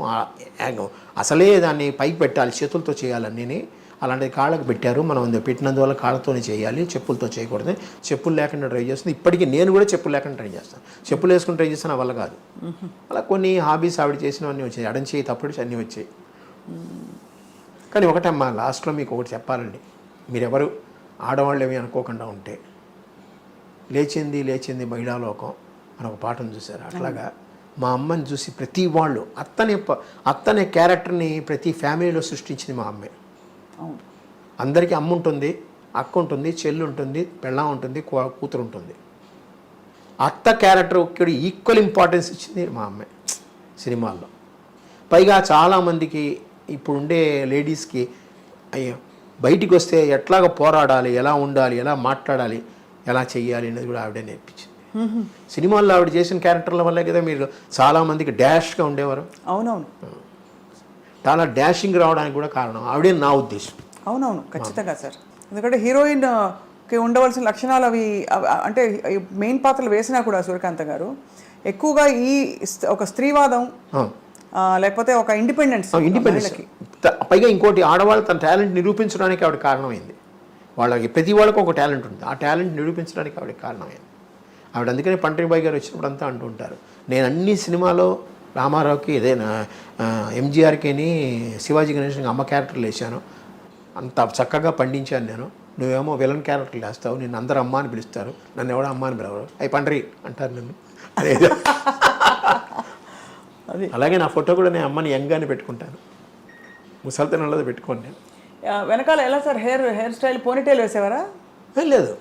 అసలే దాన్ని పైకి పెట్టాలి, చేతులతో చేయాలని అలాంటిది కాళ్ళకు పెట్టారు. మనం పెట్టినందువల్ల కాళ్ళతోనే చేయాలి, చెప్పులతో చేయకూడదు. చెప్పులు లేకుండా డ్రైవ్ చేస్తుంది. ఇప్పటికీ నేను కూడా చెప్పులు లేకుండా డ్రైవ్ చేస్తాను. చెప్పులు వేసుకుని డ్రైవ్ చేస్తాను, వల్ల కాదు. అలా కొన్ని హాబీస్ ఆవిడ చేసినవన్నీ వచ్చాయి. ఎడం చేయి తప్పుడు అన్నీ వచ్చాయి. కానీ ఒకటమ్మా, లాస్ట్లో మీకు ఒకటి చెప్పాలండి. మీరెవరు ఆడవాళ్ళు ఏమి అనుకోకుండా ఉంటే, లేచింది మహిళాలోకం అని ఒక పాటను చూశారు. అట్లాగా మా అమ్మని చూసి ప్రతి వాళ్ళు అత్తనే క్యారెక్టర్ని ప్రతి ఫ్యామిలీలో సృష్టించింది మా అమ్మే. అందరికీ అమ్మ ఉంటుంది, అక్క ఉంటుంది, చెల్లి ఉంటుంది, పెళ్ళాం ఉంటుంది, కూతురు ఉంటుంది. అత్త క్యారెక్టర్ ఇక్కడ ఈక్వల్ ఇంపార్టెన్స్ ఇచ్చింది మా అమ్మే సినిమాల్లో. పైగా చాలామందికి ఇప్పుడుండే లేడీస్కి అయ్యో బయటికి వస్తే ఎట్లాగ పోరాడాలి, ఎలా ఉండాలి, ఎలా మాట్లాడాలి, ఎలా చెయ్యాలి అనేది కూడా ఆవిడే నేర్పించింది. సినిమాల్లో ఆవిడ చేసిన క్యారెక్టర్ల వల్లే కదా మీరు చాలామందికి డాష్గా ఉండేవారు. అవునవును. చాలా డాషింగ్ రావడానికి కూడా కారణం ఆవిడే నా ఉద్దేశం. అవునవును, ఖచ్చితంగా సార్. ఎందుకంటే హీరోయిన్కి ఉండవలసిన లక్షణాలు అవి అంటే మెయిన్ పాత్రలు వేసినా కూడా సూర్యకాంత్ గారు ఎక్కువగా ఈ ఒక స్త్రీవాదం లేకపోతే ఒక ఇండిపెండెన్స్. పైగా ఇంకోటి, ఆడవాళ్ళు తన టాలెంట్ నిరూపించడానికి ఆవిడ కారణమైంది. వాళ్ళకి ప్రతి వాళ్ళకి ఒక టాలెంట్ ఉంటుంది, ఆ టాలెంట్ నిరూపించడానికి ఆవిడకి కారణమైంది. ఆవిడ అందుకనే పంటరిబాయి గారు వచ్చినప్పుడు అంతా అంటూ ఉంటారు, నేను అన్ని సినిమాలో రామారావుకి ఏదైనా ఎంజీఆర్కిని శివాజీ గణేష్కి అమ్మ క్యారెక్టర్లు వేసాను, అంత చక్కగా పండించాను నేను, నువ్వేమో విలన్ క్యారెక్టర్లు వేస్తావు, నేను అందరూ అమ్మ అని పిలుస్తారు, నన్ను ఎవడో అమ్మ అని పిలవరు, అవి పండరి అంటారు నన్ను. అలాగే నా ఫోటో కూడా నేను అమ్మని యంగానే పెట్టుకుంటాను, ముసలితనంలో పెట్టుకోండి నేను. వెనకాల ఎలా సార్ హెయిర్ స్టైల్ పోనీటైల్ వేసేవారా? లేదు,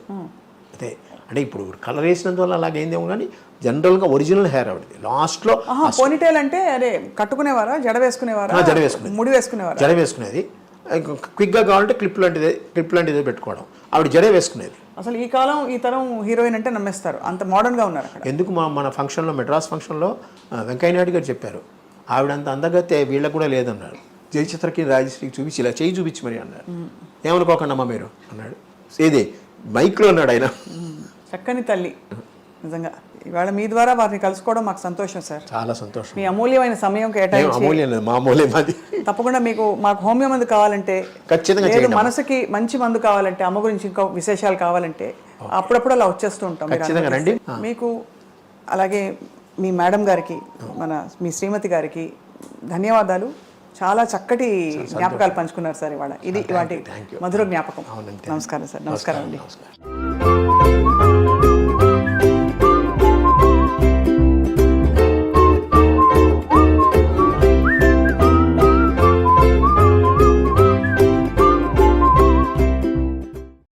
అదే అంటే ఇప్పుడు కలర్ వేసినందువల్ల అలాగైందేమో, కానీ జనరల్గా ఒరిజినల్ హెయిర్ ఆవిడది. లాస్ట్లో పోనీటైల్ అంటే అదే కట్టుకునేవారా, జడ వేసుకునేవారా? జడ వేసుకునేది, ముడి వేసుకునేవారా? జడ వేసుకునేది. క్విక్గా కావాలంటే క్లిప్ లాంటిదే పెట్టుకోవడం, ఆవిడ జడే వేసుకునేది. అసలు ఈ కాలం ఈ తరం హీరోయిన్ అంటే నమ్మేస్తారు, అంత మోడర్న్గా ఉన్నారు అక్కడ. ఎందుకు మన ఫంక్షన్లో, మెడ్రాస్ ఫంక్షన్లో వెంకయ్య నాయుడు గారు చెప్పారు, ఆవిడంత అందగతే వీళ్ళకు కూడా లేదన్నారు, జయచిత్రకి రాజశ్రీకి చూపించి ఇలా చేయి చూపించి మరి అన్నారు. ఏమనుకోకండి అమ్మ మీరు అన్నాడు, ఏది మైక్లో అన్నాడు ఆయన. చక్కని తల్లి నిజంగా. ఇవాళ మీ ద్వారా వారిని కలుసుకోవడం మాకు సంతోషం సార్, చాలా సంతోషం. మీ అమూల్యమైన సమయం కేటాయించి, అమూల్యం లేదు, మా అమూల్యం అది. తప్పకుండా మాకు హోమియో మందు కావాలంటే, ఖచ్చితంగా లేదు మనసుకి మంచి మందు కావాలంటే, అమ్మ గురించి ఇంకా విశేషాలు కావాలంటే అప్పుడప్పుడు అలా వచ్చేస్తూ ఉంటాం. ఖచ్చితంగా రండి. మీకు అలాగే మీ మేడం గారికి, మీ శ్రీమతి గారికి ధన్యవాదాలు. చాలా చక్కటి జ్ఞాపకాలు పంచుకున్నారు సార్ ఇవాళ. ఇది ఇవాటి మధుర జ్ఞాపకం. నమస్కారం సార్. నమస్కారం అండి.